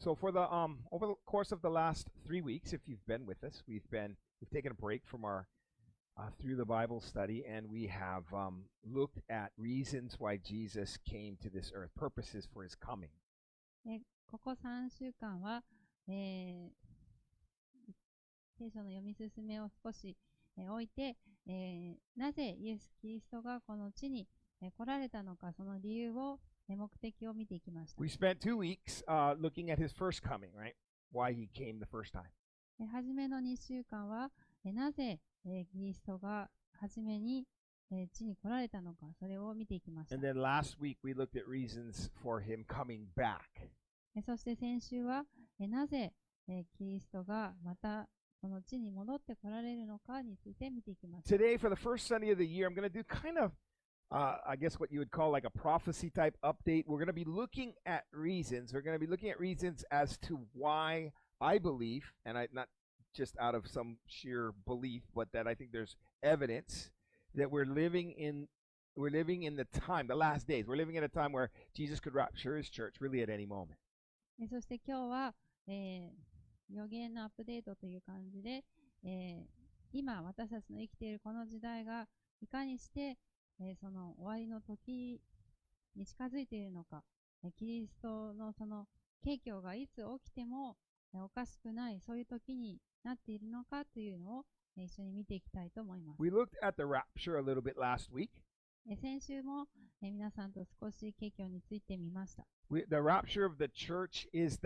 So for the over the course of the last 3 weeks, if you've been with us, we've taken a break from our through the Bible study, and we have looked at reasons why Jesus came to this earth, purposes for his coming. ここ3週間は、聖書の読み進めを少し、置いて、なぜイエス・キリストがこの地に、来られたのか、その理由を、目的を見ていきました。We spent 2 weeks looking at his first coming, right? Why he came the first time. 初めの2週間は、なぜ、キリストが初めに、地に来られたのか、それを見ていきました。And then last week we looked at reasons for him coming back. そして先週は、なぜ、キリストがまたこの地に戻って来られるのかについて見ていきます。Today, for the first Sunday of the year, I'm going to do kind of, I guess what you would call like a prophecy type update. We're going to be looking at reasons. We're going to be looking at reasons as to why I believe, and not just out of some sheer belief, but that I think there's evidence that we're living in the time, the last days. We're living in a time where Jesus could rapture his church really at any moment. そして今日は、預言のアップデートという感じで、今私たちの生きているこの時代がいかにして、その終わりの時に近づいているのか、キリストのその景況がいつ起きてもおかしくない、そういう時になっているのかというのを一緒に見ていきたいと思います。We looked at the rapture a little bit last week. 先週も皆さんと少し景況について見ました。The rapture of the church is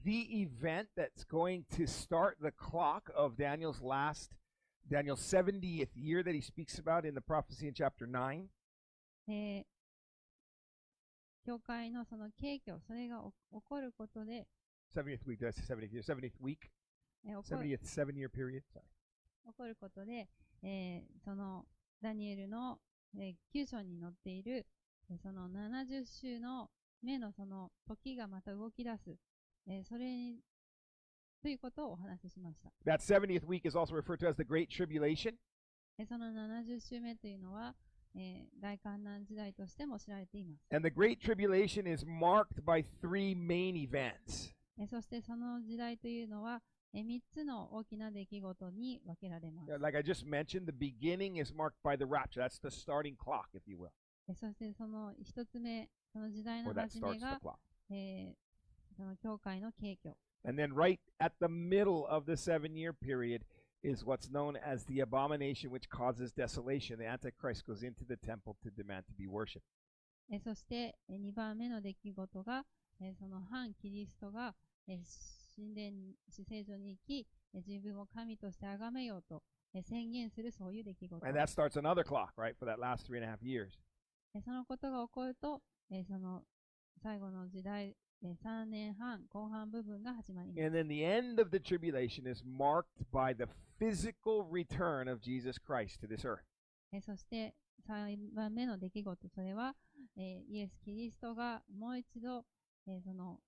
the event that's going to start the clock of Daniel's 70th year that he speaks about in the prophecy in chapter 9. 教会のその景況、それが起こることで、70th week, that's 70th year, 70th week, 70th 7-year period. Sorry. 起こることで、そのダニエルの、9章に載っているその70週の目のその時がまた動き出す、それにということをお話ししました。That 70th week is also referred to as the Great Tribulation. その70週目というのは、大観難時代としても知られています。And the Great Tribulation is marked by 3 main events. そしてその時代というのは、3つの大きな出来事に分けられます。Like I just mentioned, the beginning is marked by the rapture. That's the starting clock, if you will. そしてその一つ目、その時代の始めが、その教会の景況。And then right at the middle of the 7-year period is what's known as the abomination which causes desolation. The Antichrist goes into the temple to demand to be worshipped. そして2番目の出来事が、その反キリストが神殿、至聖所に行き、自分を神として崇めようと宣言するそういう出来事。And that starts another clock, right, for that last 3.5 years. そのことが起こると、その最後の時代、3年半後半部分が始まります。And then the end of the tribulation is marked by the physical return of Jesus Christ to this earth. そして3番目の出来事、それは、イエス・キリストがもう一度、その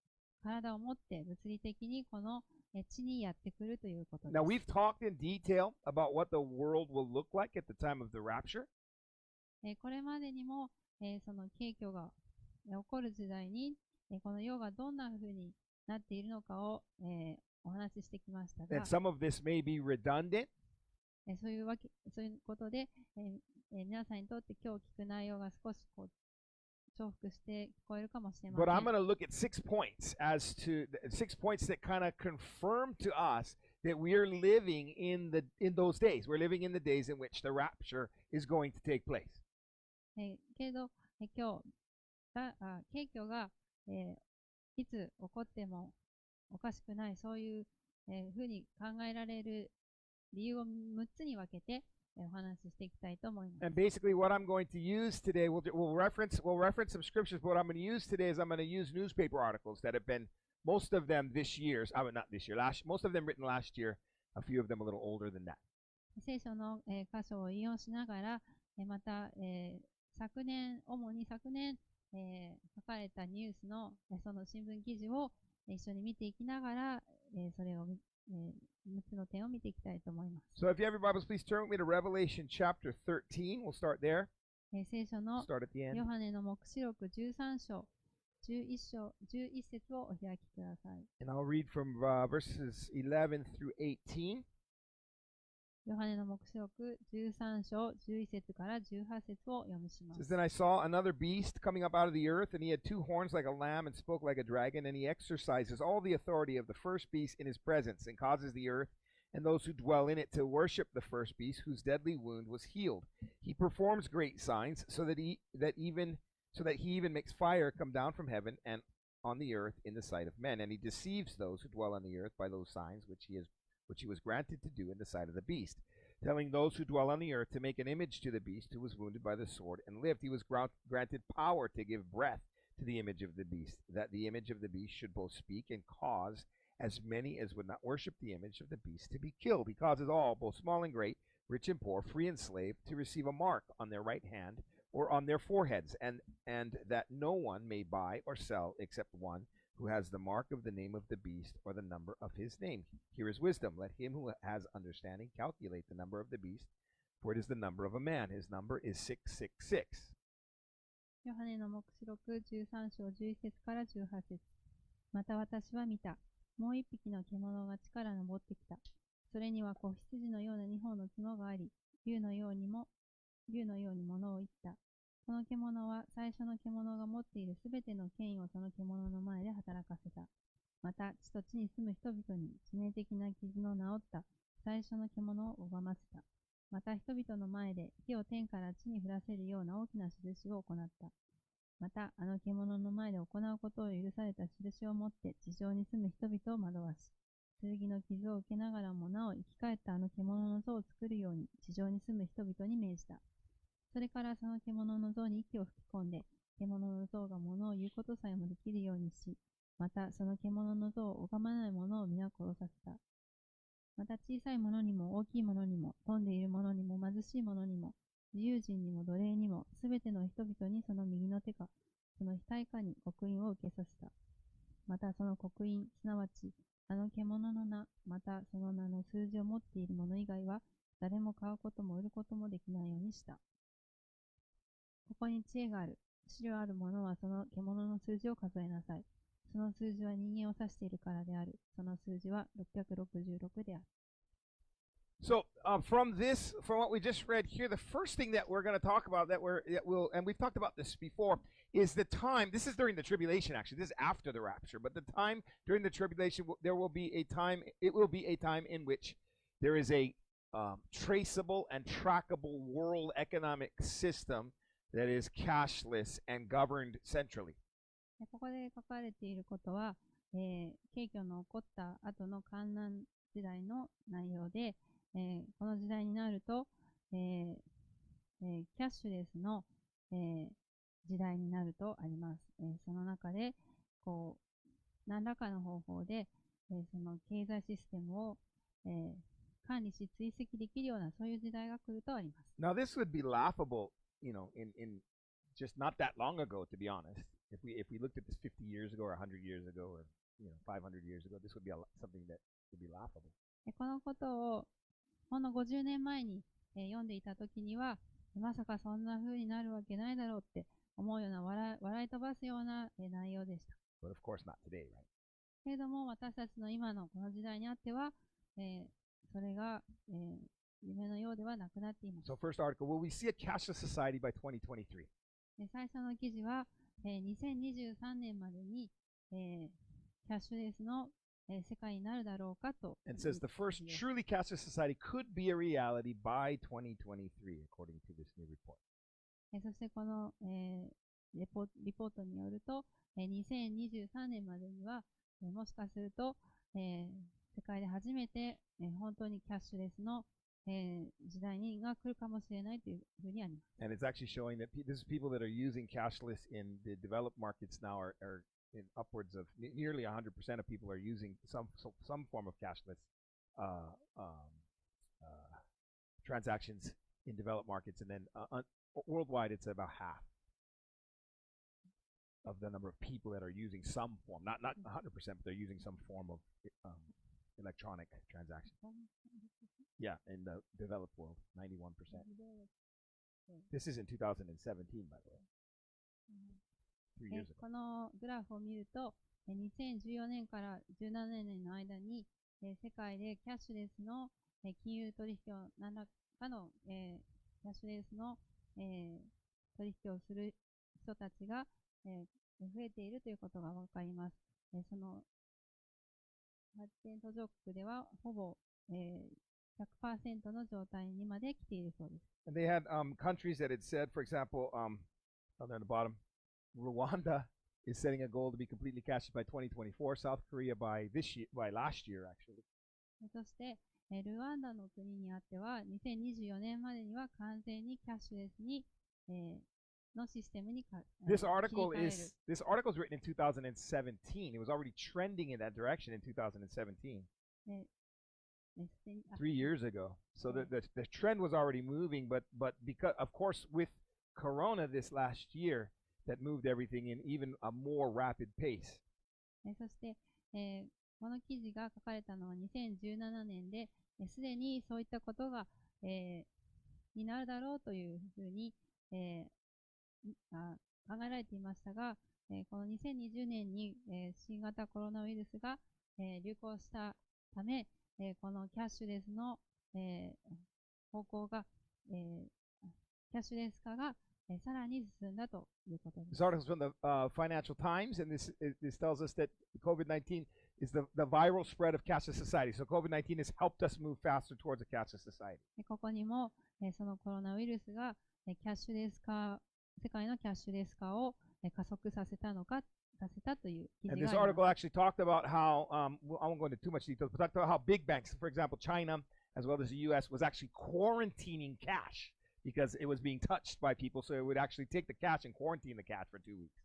体を持って物理的にこの地にやってくるということです。Now we've talked in detail about what the world will look like at the time of the rapture. これまでにも、その景況が起こる時代に、この世がどんな風になっているのかを、お話ししてきましたが、And some of this may be redundant. そういうことで、皆さんにとって今日聞く内容が少しこう重複して聞こえるかもしれません。But I'm going to look at 6 points that kind of confirm to us that we are living in those days. We're living in the days in which the rapture is going to take place. けど今日景況が、いつ起こってもおかしくない、そういうふうに考えられる理由を6つに分けてお話ししていきたいと思います。And basically what I'm going to use today, we'll reference some scriptures, but what I'm going to use today is I'm going to use newspaper articles that have been, most of them this year, not this year, most of them written last year, a few of them a little older than that. 聖書の、箇所を引用しながら、また、主に昨年、書かれたニュースのその新聞記事を一緒に見ていきながら、それを、6つの点を見ていきたいと思います。So if you have your Bibles, please turn with me to Revelation chapter 13. We'll start there. 聖書の Start at the end. ヨハネの黙示録13章11章、11節をお開きください。And I'll read from verses 11 through 18. ヨハネの黙示録13章11節から18節を読みしま It says, す。 Then I saw another beast coming up out of the earth, and he had two horns like a lamb and spoke like a dragon, and he exercises all the authority of the first beast in his presence, and causes the earth and those who dwell in it to worship the first beast, whose deadly wound was healed. He performs great signs, so that he even makes fire come down from heaven and on the earth in the sight of men, and he deceives those who dwell on the earth by those signs which he was granted to do in the sight of the beast, telling those who dwell on the earth to make an image to the beast who was wounded by the sword and lived. He was granted power to give breath to the image of the beast, that the image of the beast should both speak and cause as many as would not worship the image of the beast to be killed. He causes all, both small and great, rich and poor, free and slave, to receive a mark on their right hand or on their foreheads, and that no one may buy or sell except one who has the mark of the name of the beast or the number of his name. Here is wisdom. Let him who has understanding calculate the number of the beast, for it is the number of a man. His number is 666. ヨハネの黙示録13章11節から18節。また私は見た。もう一匹の獣が地から登ってきた。それには子羊のような2本の角があり、竜のように物を言った。この獣は最初の獣が持っているすべての権威をその獣の前で働かせた。また地と地に住む人々に致命的な傷の治った最初の獣を拝ませた。また人々の前で火を天から地に降らせるような大きな印を行った。またあの獣の前で行うことを許された印を持って地上に住む人々を惑わし、剣の傷を受けながらもなお生き返ったあの獣の像を作るように地上に住む人々に命じた。それからその獣の像に息を吹き込んで、獣の像が物を言うことさえもできるようにし、またその獣の像を拝まない者を皆殺させた。また小さい者にも大きい者にも、富んでいる者にも貧しい者にも、自由人にも奴隷にも、すべての人々にその右の手か、その額かに刻印を受けさせた。またその刻印、すなわち、あの獣の名、またその名の数字を持っている者以外は、誰も買うことも売ることもできないようにした。ここに知恵がある。資料ある者はその獣の数字を数えなさい。その数字は人間を指しているからである。その数字は666である。So from what we just read here, the first thing that we're going to talk about and we've talked about this before, is the time. This is during the tribulation, actually. This is after the rapture, but the time during the tribulation, there will be a time. It will be a time in which there is a traceable and trackable world economic system that is cashless and governed centrally. ここで書かれていることは、景況の起こった後の観覧時代の内容で、この時代になると、キャッシュレスの、時代になるとあります。その中でこう何らかの方法で、その経済システムを、管理し追跡できるようなそういう時代が来るとあります。Now this would be laughable, in just not that long ago, to be honest. If we looked at this 50 years ago or 100 years ago or 500 years ago, this would be something that would be laughable. このことをほんの50年前に、読んでいたときには、まさかそんな風になるわけないだろうって思うような笑い飛ばすような、内容でした。But of course not today, right? けれども私たちの今のこの時代にあっては、それが、夢のようではなくなっています。So first article, will we see a cashless society by 2023? 最初の記事は、2023年までに、キャッシュレスの、世界になるだろうかと。And says the first truly cashless society could be a reality by 2023, according to this new report. そしてこの、リポートによると、2023年までには、もしかすると、世界で初めて、本当にキャッシュレスの、時代が来るかもしれないというふうにあります。And it's actually showing that this is people that are using cashless in the developed markets now are in upwards of nearly 100% of people are using some form of cashless transactions in developed markets, and then worldwide it's about half of the number of people that are using some form, not 100%, but they're using some form of electronic transaction. Yeah, in the developed world, 91%. This is in 2017, by the way. 3 years ago. このグラフを見ると、2014年から17年の間に、世界でキャッシュレスの金融取引を何らかのキャッシュレスの取引をする人たちが増えているということがわかります。その発展途上国ではほぼ100% の状態にまで来ているそうです。And they had countries that had said, for example, down there at the bottom, Rwanda is setting a goal to be completely cashless by 2024. South Korea by last year, actually. そして、ルワンダの国にあっては、2024年までには完全にキャッシュレスに、のシステムにThis article is written in 2017. It was already trending in that direction in 2017. 3 years ago. So the trend was already moving, but because, of course, with Corona this last year, that moved everything in even a more rapid pace. そして、この記事が書かれたのは2017年で、すでにそういったことが、になるだろうというふうに、考えられていましたが、この2020年に、新型コロナウイルスが、流行したため、このキャッシュレスの、方向が、キャッシュレス化が、さらに進んだということです。This article is from the Financial Times, and this tells us that COVID-19 is the viral spread of cashless society. So COVID-19 has helped us move faster towards a cashless society. ここにも、そのコロナウイルスが、キャッシュレス化、世界のキャッシュレス化を、加速させたという記事があります。And this article actually talked about how, I won't go into too much detail, but talked about how big banks, for example, China, as well as the U.S., was actually quarantining cash because it was being touched by people, so it would actually take the cash and quarantine the cash for 2 weeks.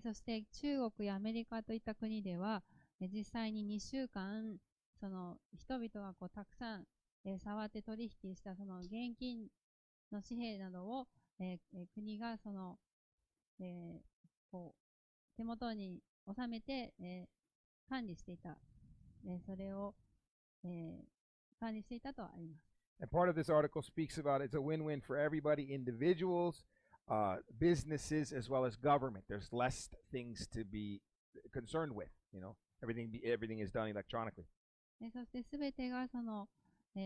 そして中国やアメリカといった国では、実際に2週間、その人々がこうたくさん、触って取引したその現金の紙幣などを、国がその、こう手元に収めて、管理していた、それを、管理していたとあります。And part of this article speaks about it's a win-win for everybody, individuals, businesses, as well as government. There's less things to be concerned with. You know, everything is done electronically. そしてすべてがその、キ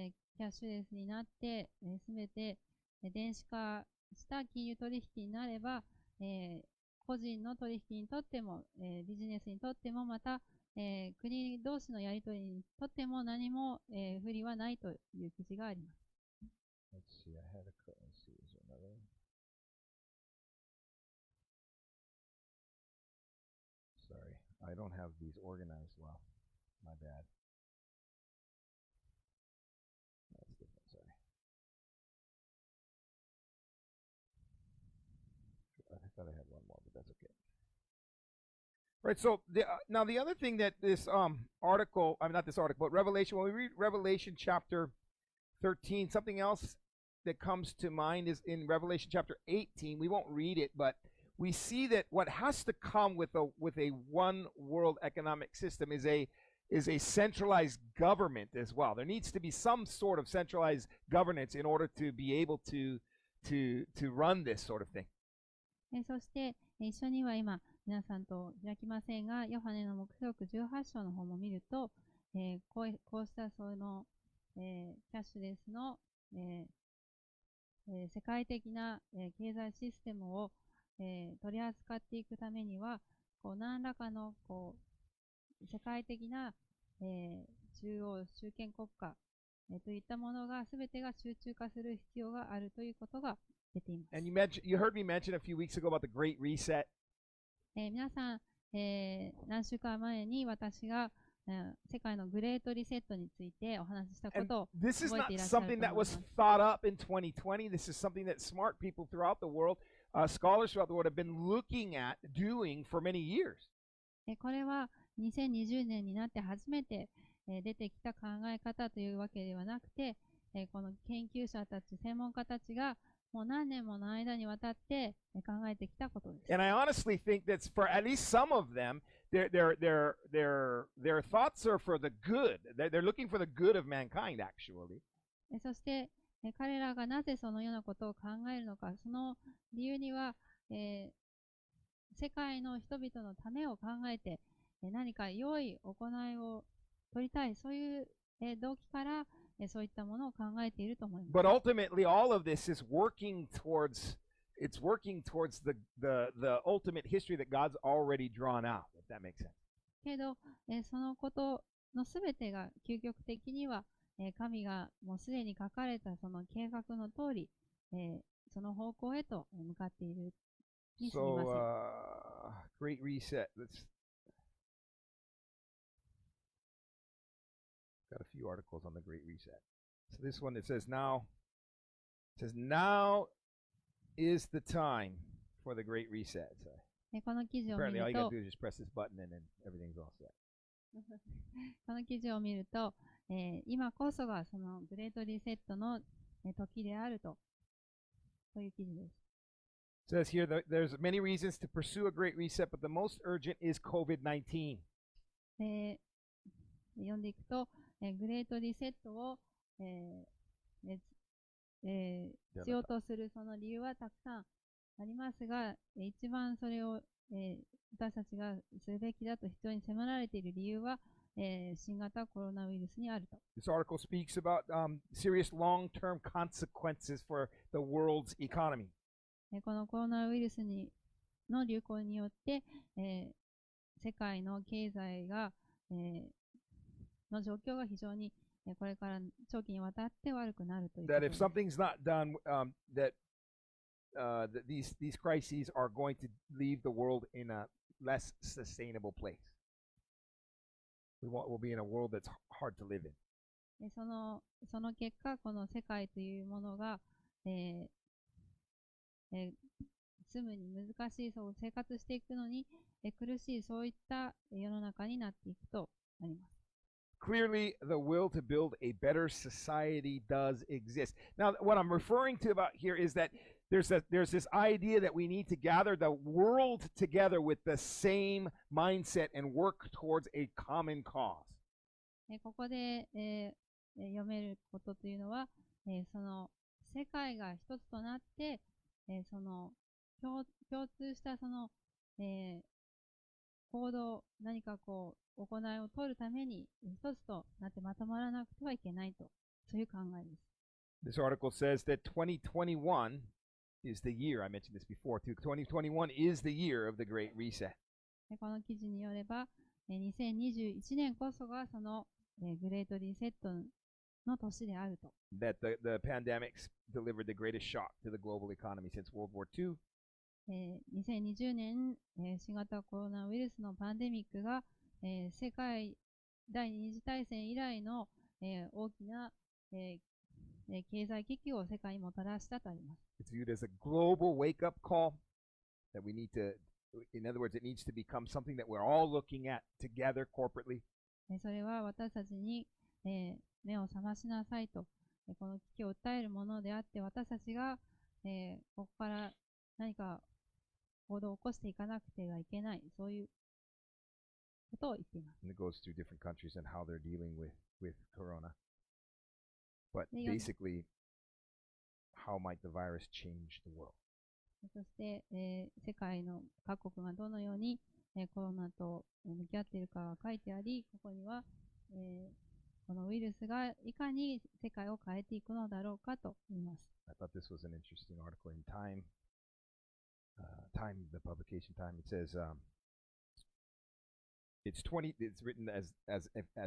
ャッシュレスになって、すべて電子化した金融取引になれば、個人の取引にとっても、ビジネスにとっても、また、国同士のやり取りにとっても何も、不利はないという記事があります。Let's see, I had let's see, is there another one? Sorry, I don't have these organized well. My bad. That's different, sorry. I thought I had one more, but that's okay. Right, so now the other thing that this article, I mean not this article, but Revelation, when we read Revelation chapter 13, something else that comes to mind is in Revelation chapter 18. We won't read it, but we see that what has to come with a one world economic system is a centralized government as well. There needs to be some sort of centralized governance in order to be able to run this sort of thing. そして一緒には今皆さんと開きませんが、ヨハネの黙示録18章の方も見ると、こうしたその、キャッシュレスの、世界的な、経済システムを、取り扱っていくためには、こう何らかのこう世界的な、集権国家、といったものが全てが集中化する必要があるということが出ています。And you heard me mention a few weeks ago about the Great Reset. 皆さん、何週間前に私が、世界のグレートリセットについてお話ししたことを This is 覚えて not いらっしゃると something 思い that ま was す。thought up in 2020. This is something that smart people throughout the world, scholars throughout the world, have been looking at doing for many years. これは2020年になって初めて、出てきた考え方というわけではなくて、この研究者たち、専門家たちがもう何年もの間にわたって考えてきたことです。And I honestly think that's for at least some of them, their thoughts are for the good. They're looking for the good of mankind, actually. そして彼らがなぜそのようなことを考えるのか、その理由には、世界の人々のためを考えて、何か良い行いを取りたい、そういう動機から、そういったものを考えていると思います。But ultimately, all of this is working towards it's working towards the ultimate history that God's already drawn out, if that makes sense. けど、そのことのすべてが究極的には、神がもうすでに書かれたその計画の通り、その方向へと向かっているにすぎません。So, great reset. Let's got a few articles on the Great Reset. So this one it says now is the time for the Great Reset. So この記事を見 apparently all る you got to と do is just press this button and then everything's all set. この記事を見ると、今こそがそのグレートリセットの時であると、そういう記事です。It says here that there's many reasons to pursue a great reset, but the most urgent is COVID-19. 読んでいくと、グレートリセットを、しようとするその理由はたくさんありますが、一番それを、私たちがするべきだと必要に迫られている理由は、新型コロナウイルスにあると。This article speaks about serious long-term consequences for the world's economy. このコロナウイルスの流行によって、世界の経済が、の状況が非常にこれから長期にわたって悪くなるということ That で if す。 something's not done, that these crises are going to leave the world in a less sustainable place. We'll be in a world that's hard to live in. その結果、この世界というものが、住むに難しい、そう生活していくのに、苦しい、そういった世の中になっていくとなります。Clearly, the will to build a better society does exist. Now, what I'm referring to about here is that there's this idea that we need to gather the world together with the same mindset and work towards a common cause. ここで、読めることというのは、その世界が一つとなって、その共通したその、行動、何かこう行いを取るために一つとなってまとまらなくてはいけないと、そういう考えです。This article says that 2021 is the year, I mentioned this before too, 2021 is the year of the Great Reset. この記事によれば、2021年こそがその、グレートリセットの年であると。That the pandemics delivered the greatest shock to the global economy since World War II. 2020年、新型コロナウイルスのパンデミックが、世界第二次大戦以来の、大きな、経済危機を世界にもたらしたとあります。It's viewed as a global wake-up call that we need to, in other words, it needs to become something that we're all looking at together corporately. それは私たちに、目を覚ましなさいと、この危機を訴えるものであって、私たちが、ここから何か行動を起こしていかなくてはいけない、そういうことを言っています。And it goes through different countries and how they're dealing with corona. But basically, how might the virus change the world? そして、世界の各国がどのように、コロナと向き合っているかが書いてあり、ここには、このウイルスがいかに世界を変えていくのだろうかと言います。I thought this was an interesting article in Time, the publication Time. It says it's written as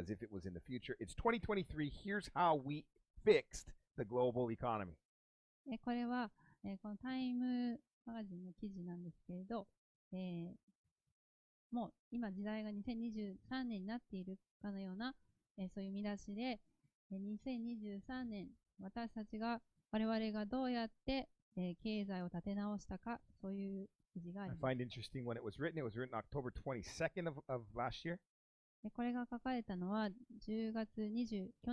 if it was in the future. It's 2023. Here's how we fixed the global economy. これは、このタイムマガジンの記事なんですけれど、もう今時代が2023年になっているかのような、そういう見出しで、2023年私たちが我々がどうやって、経済を立て直したか、そういう記事があります。I find interesting when it was written October 22nd of last year. これが書かれたのは去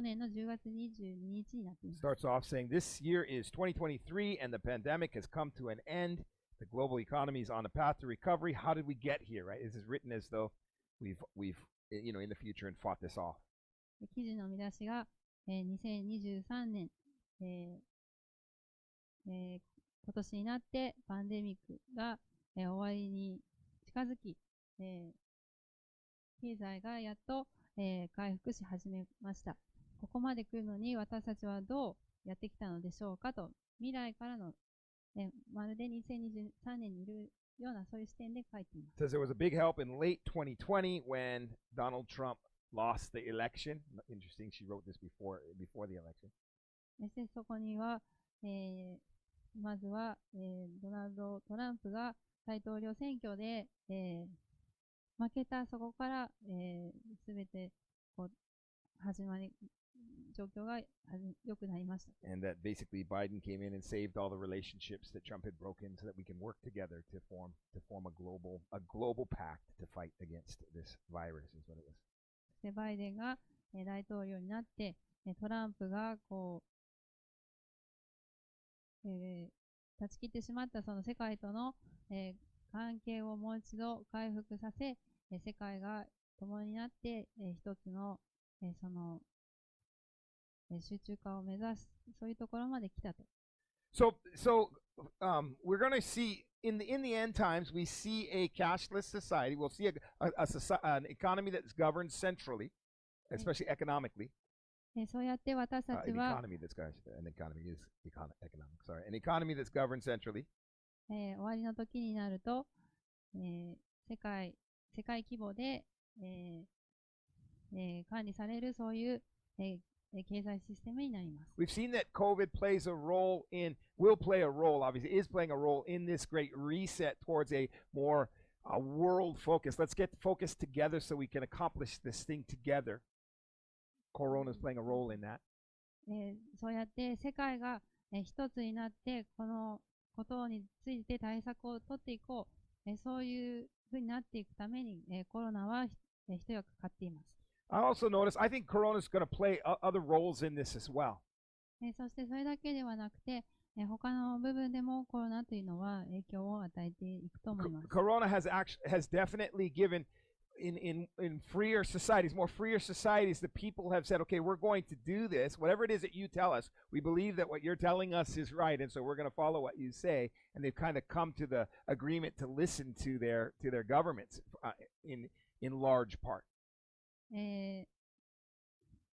年の10月22日になっています。Starts off saying this year is 2023 and the pandemic has come to an end. The global economy is on a path to recovery. How did we get here, right? This is written as though we've in the future and fought this off. 記事の見出しが、2023年、今年になってパンデミックが、終わりに近づき、経済がやっと、回復し始めました。ここまで来るのに私たちはどうやってきたのでしょうかと、未来からの、まるで2023年にいるようなそういう視点で書いています。It says there was a big help in late 2020 when Donald Trump lost the election. Interesting, she wrote this before the election. そしてそこには、まずは、ドナルド・トランプが大統領選挙で、負けたそこから、すべてこう始まり、状況が良くなりました。And that basically Biden came in and saved all the relationships that Trump had broken so that we can work together to form a global pact to fight against this virus is what it was. そしてバイデンが、大統領になって、トランプがこう、断ち切ってしまったその世界との、関係をもう一度回復させ、世界が共になって、一つの、その集中化を目指す、そういうところまで来たと。So we're going to see in the end times, we see a cashless society. We'll see an economy that's governed centrally, especially economically. そうやって私たち An は、 economy that's an economy is economic. Sorry, an economy that's governed centrally. 終わりの時になると、世界規模で、管理されるそういう、経済システムになります。We've seen that COVID will play a role, obviously, is playing a role in this great reset towards a more world focus. Let's get focused together so we can accomplish this thing together. Corona is playing a role in that. そうやって世界が、一つになってこのことについて対策を取っていこう、そういうふうになっていくために、コロナは、一役買っています。I also notice, I think Corona is going to play other roles in this as well. そしてそれだけではなくて、他の部分でもコロナというのは影響を与えていくと思います。Corona has definitely given in freer societies, more freer societies, the people have said, okay, we're going to do this. Whatever it is that you tell us, we believe that what you're telling us is right, and so we're going to follow what you say. And they've kind of come to the agreement to listen to their governments in large part.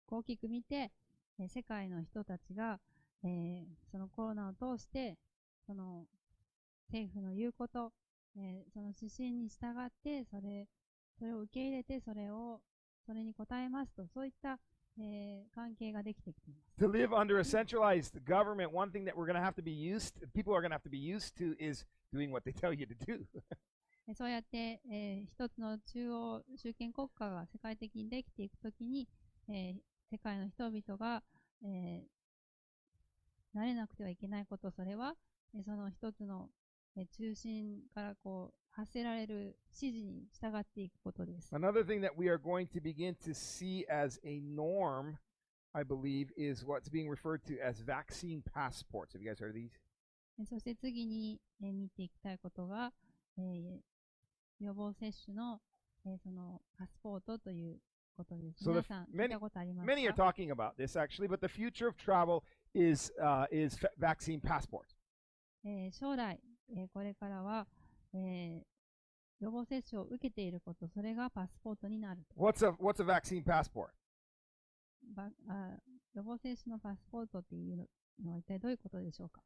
大きく見て、世界の人たちが、そのコロナを通してその政府の言うこと、その指針に従ってそれを受け入れてそれに応えますと、そういった、関係ができてきています。To live under a centralized government, one thing that people are going to have to be used to is doing what they tell you to do. そうやって、一つの集権国家が世界的にできていくときに、世界の人々が、慣れなくてはいけないこと、それは、その一つの、中心からこう発せられる指示に従っていくことです。Another thing that we are going to begin to see as a norm, I believe, is what's being referred to as vaccine passports. Have you guys heard of these? そして次に、見ていきたいことが、予防接種の、そのパスポートということです。皆さん聞いたことありますか？ Many are talking about this actually, but the future of travel is vaccine passports. 将来、これからは、予防接種を受けていること、それがパスポートになる。What's a vaccine passport? 予防接種のパスポートっていうのは一体どういうことでしょうか？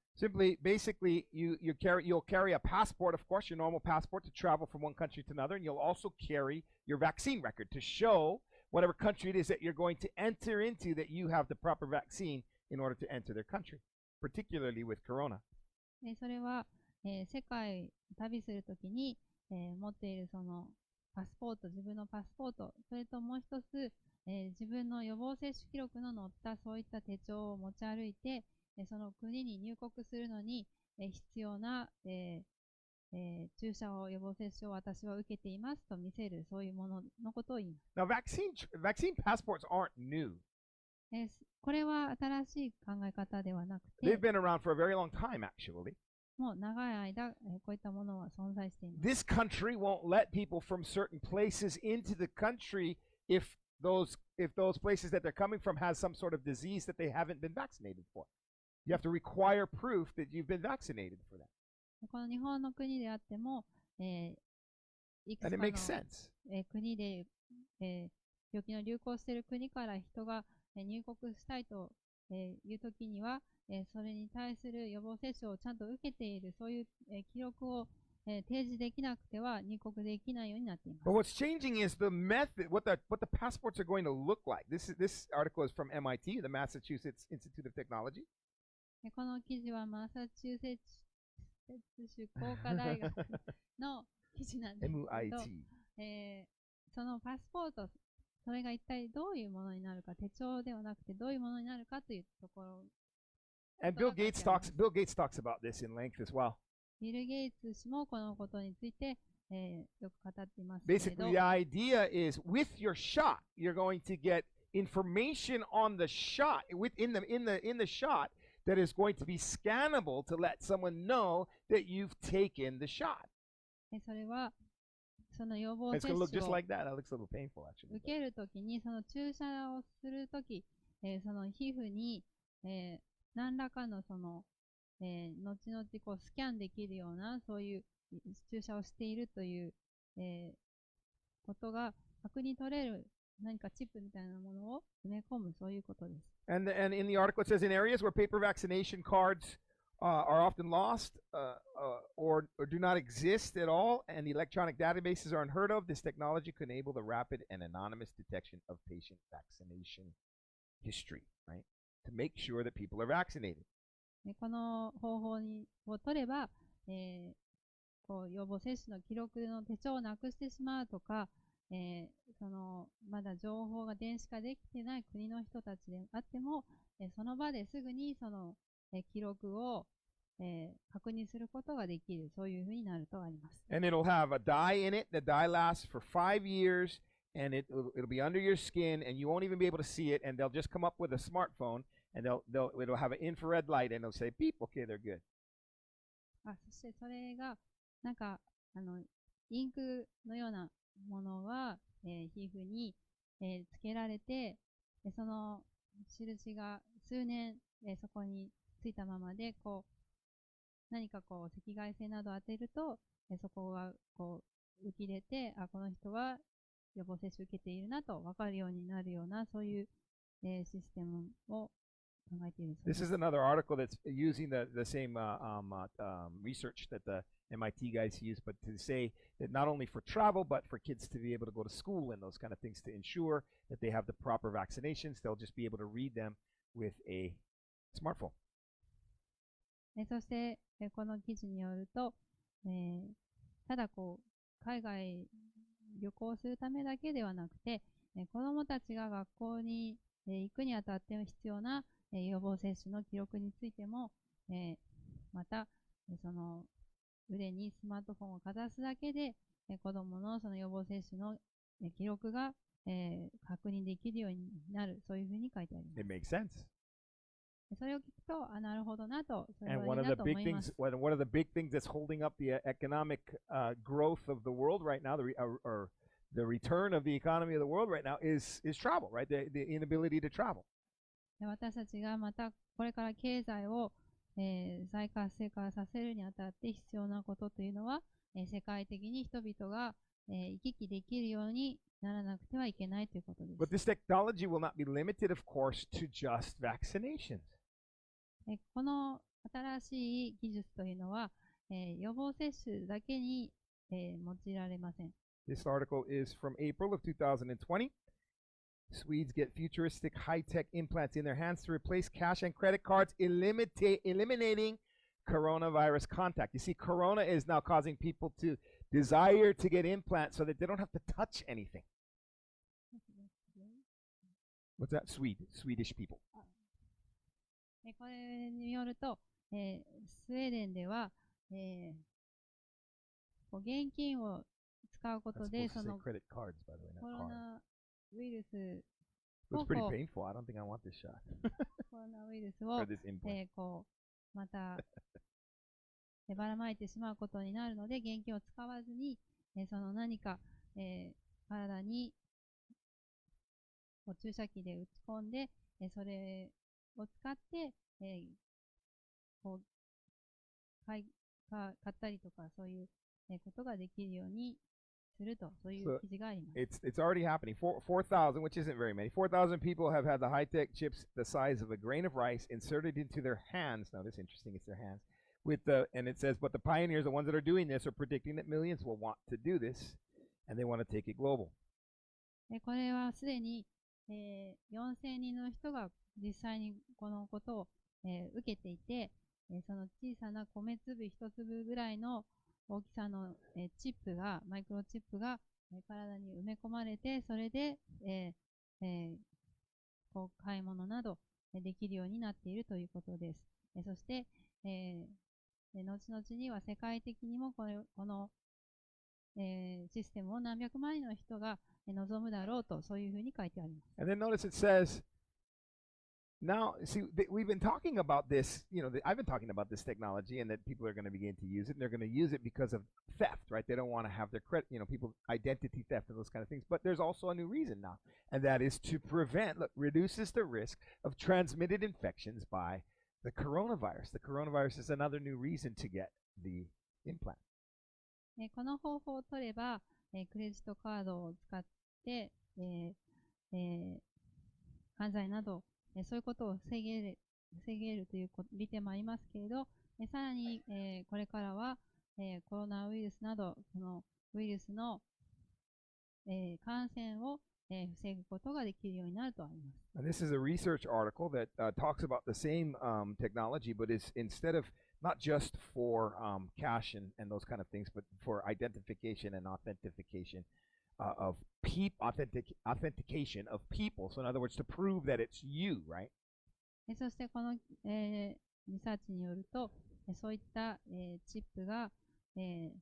Basically, you'll carry a passport, of course, your normal passport to travel from one country to another, and you'll also carry your vaccine record to show whatever country it is that you're going to enter into that you have the proper vaccine in order to enter their country, particularly with corona. それは、世界旅するときに、持っているそのパスポート、自分のパスポート、それともう一つ、自分の予防接種記録の載ったそういった手帳を持ち歩いて、その国に入国するのに、必要な、注射を予防接種を私は受けていますと見せる、そういうもののことを言います。Now, vaccine passports aren't new. これは新しい考え方ではなくて、 They've been around for a very long time, actually. もう長い間、こういったものは存在しています。This country won't let people from certain places into the country if those places that they're coming from has some sort of disease that they haven't been vaccinated for. You have to require proof that you've been vaccinated for that. この日本の国であっても、いく And つ it か makes の sense. 国で、病気の流行している国から人が入国したいというときには、それに対する予防接種をちゃんと受けている、そういう記録を提示できなくては入国できないようになっていま But す。 what's changing is the method, what the passports are going to look like. This article is from MIT, the Massachusetts Institute of Technology. この記事はマサチューセッツ州工科大学の記事なんですけど、MIT. そのパスポート、それが一体どういうものになるか、手帳ではなくてどういうものになるかというところ。 And Bill Gates talks about this in length as well. ビル・ゲイツ氏もこのことについて、よく語っていますけれど、 Basically, the idea is with your shot, you're going to get information on the shot, in the shot that is going to be scannable to let someone know that you've taken the shot. それはその予防 It's 接 going to look 種 just を like that. That looks a little painful, actually. 受けるときに、その注射をするとき、その皮膚に、何らかのその、後々こうスキャンできるような、そういう注射をしているという、ことが確認取れる何かチップみたいなものを埋め込む、そういうことです。And in the article it says in areas where paper vaccination cards are often lost or do not exist at all, and electronic databases are unheard of, this technology could enable the rapid and anonymous detection of patient vaccination history, right? To make sure that people are vaccinated. この方法を取れば、こう予防接種の記録の手帳をなくしてしまうとか、そのまだ情報が電子化できていない国の人たちであっても、その場ですぐにその、記録を、確認することができる、そういうふうになるとあります。And it'll have a dye in it. The dye lasts for 5 years, and it'll be under your skin, and you won't even be able to see it. And they'll just come up with a smartphone, and it'll have an infrared light, and it'll say beep. Okay, they're good. そしてそれがなんかインクのようなものが、皮膚に、つけられて、その印が数年、そこについたままでこう何かこう赤外線などを当てると、そこがこう浮き出て、この人は予防接種受けているなと分かるようになるような、そういう、システムを考えているそうで This す。 is another article that's using the same research that the MIT guys use, but to say that not only for travel, but for kids to be able to go to school and those kind of things to ensure that they have the proper vaccinations, they'll just be able to read them with a smartphone. そして、この記事によると、ただこう海外旅行するためだけではなくて、子どもたちが学校に、行くにあたって必要な、予防接種の記録についても、また、その腕にスマートフォンをかざすだけで、子どものその予防接種の、記録が、確認できるようになる、そういうふうに書いてあります。 It makes sense. それを聞くと、なるほdoなと、それ And はいいなと思います。one of the big things that's holding up the economic growth of the world right now, or the return of the economy of the world right now, is travel, right? The inability to travel. 私たちがまたこれから経済を、再活性化させるにあたって必要なことというのは、世界的に人々が、行き来できるようにならなくてはいけないということです。 But this technology will not be limited, of course, to just vaccinations. この新しい技術というのは、予防接種だけに、用いられません。 This article is from April of 2020. Swedes get futuristic high-tech implants in their hands to replace cash and credit cards, eliminating coronavirus contact. You see, corona is now causing people to desire to get implants so that they don't have to touch anything. What's that? Swedish people. これによると、スウェーデンでは、こう現金を使うことで、その credit cards, by the way, コ not ロ cards. ナウイルス Looks を pretty こう painful. I don't think I want this shot. コロナウイルスを or this implant. こうまたばらまいてしまうことになるので、現金を使わずに、その何か、体にこう注射器で打ち込んで、それを使って、こう買ったりとかそういう、ことができるようにすると、そういう記事があります。It's already happening. 4,000, which isn't very many. 4,000 people have had the high-tech chips the size of a grain of rice inserted into their hands. Now, this is interesting. It's their hands. And it says, but the pioneers, the ones that are doing this, are predicting that millions will want to do this, and they want to take it global. これはすでに、4000人の人が実際にこのことを、受けていて、その小さな米粒一粒ぐらいの大きさの、チップが、マイクロチップが、体に埋め込まれて、それで、こう買い物などできるようになっているということです。そして、後々には世界的にもこの、システムを何百万人の人が望むだろうと、そういうふうに書いてあります。And then notice it says, now, see, we've been talking about this, I've been talking about this technology and that people are going to begin to use it, and they're going to use it because of theft, right? They don't want to have their credit, people, identity theft and those kind of things. But there's also a new reason now, and that is to reduces the risk of transmitted infections by the coronavirus. The coronavirus is another new reason to get the implant. この方法を取れば、クレジットカードを使って、犯罪など、そういうことを防げるという利点もありますけれど、さらに、これからは、コロナウイルスなど、そのウイルスの、感染を、防ぐことができるようになるとあります。And this is a research article that talks about the same technology, but is instead of not just for cash and those kind of things, but for identification and authentication of authentication of people. So in other words, to prove that it's you, right? そしてこの、リサーチによると、そういった、チップが、売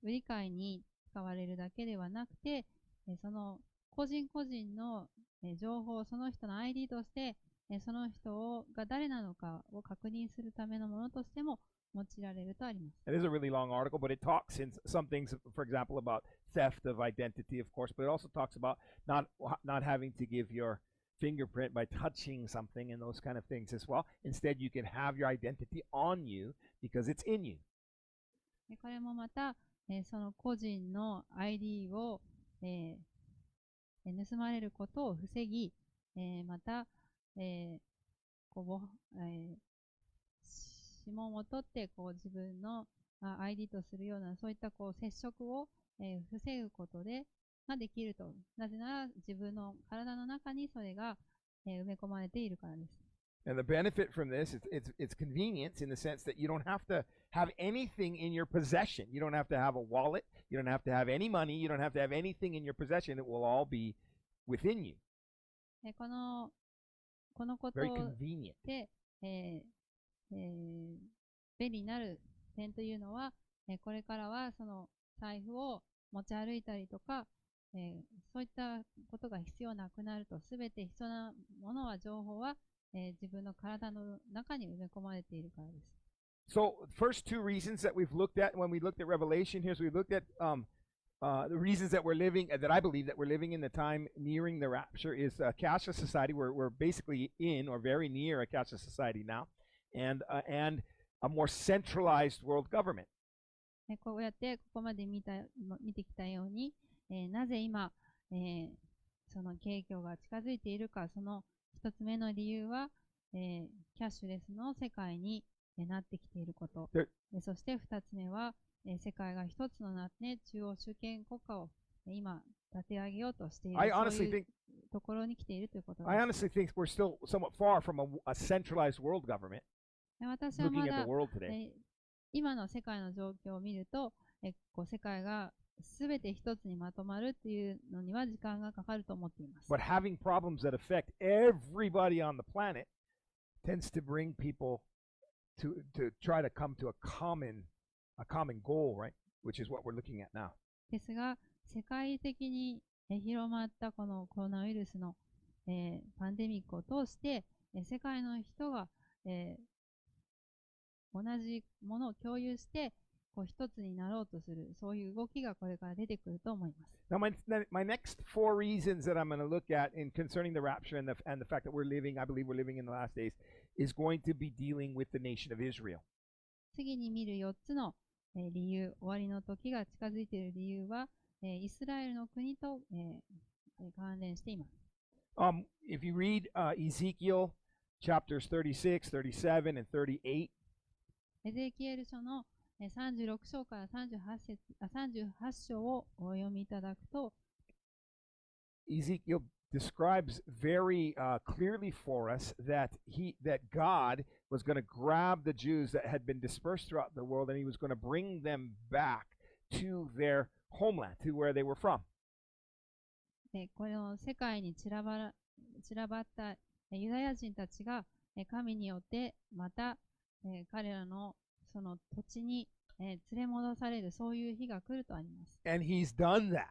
り買いに使われるだけではなくて、その個人個人の、情報、その人の ID として、その人が誰なのかを確認するためのものとしても用いられるとあります。It is a really long article, but it talks in some things, for example, about theft of identity, of course, but it also talks about not having to give your fingerprint by touching something and those kind of things as well. Instead, you can have your identity on you because it's in you. これもまた、その個人の ID を、盗まれることを防ぎ、また、指紋を取って自分の ID とするようなそういった接触を、防ぐことでできると。なぜなら自分の体の中にそれが、埋め込まれているからです。And the benefit from this is it's convenience in the sense that you don't have to have anything in your possession. You don't have to have a wallet. You don't have to have any money. You don't have to have anything in your possession. It will all be within you. このことで、便利になる点というのは、これからはその財布を持ち歩いたりとか、そういったことが必要なくなると、すべて必要なものは、情報は、自分の体の中に埋め込まれているからです。So, first two reasons that we've looked at when we looked at Revelation here, so we looked at the reasons that we're living, that I believe that we're living in the time nearing the rapture is a cashless society. We're basically in or very near a cashless society now, and a more centralized world government. こうやってここまで見てきたように、なぜ今、その景況が近づいているか、その一つ目の理由は、キャッシュレスの世界になってきていること。そして二つ目は、世界が一つのなって、中央集権国家を今立て上げようとしている、そういうところに来ているということです。I honestly think we're still somewhat far from a centralized world government. 私はま Looking at だ the world today. 今の世界の状況を見ると、世界がすべて一つにまとまるっていうのには時間がかかると思っています。But having problems that affect everybody on the planet tends to bring people to try to come to a common goal, right? Which is what we're looking at now. ですが、世界的に広まったこのコロナウイルスの、パンデミックを通して、世界の人が、同じものを共有して一つになろうとする、そういう動きがこれから出てくると思います。Now, my next four reasons that I'm going to look at in concerning the rapture and the fact that I believe we're living in the last days, is going to be dealing with the nation of Israel. 次に見る4つの理由、終わりの時が近づいている理由は、イスラエルの国と、関連しています。If you read Ezekiel chapters 36, 37, and 38, エゼキエル書の36章から38章をお読みいただくと、Ezekiel describes very clearly for us that God was going to grab the Jews that had been dispersed throughout the world and he was going to bring them back to their homeland, to where they were from. この世界に散らばったユダヤ人たちが神によってまた彼らのその土地に連れ戻される、そういう日が来るとあります。And he's done that.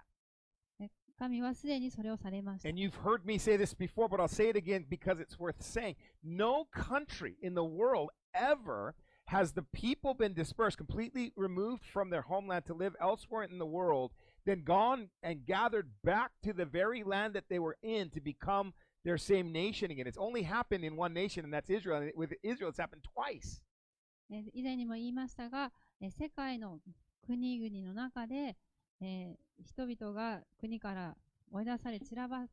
神はすでにそれをされました。And you've heard me say this before, but I'll say it again because it's worth saying. No country in the world ever has the people been dispersed, completely removed from their homeland to live elsewhere in the world, then gone and gathered back to the very land that they were in to become their same nation again. It's only happened in one nation, and that's Israel. And with Israel, it's happened twice. 以前にも言いましたが、世界の国々の中で、人々が国から追い出され散らば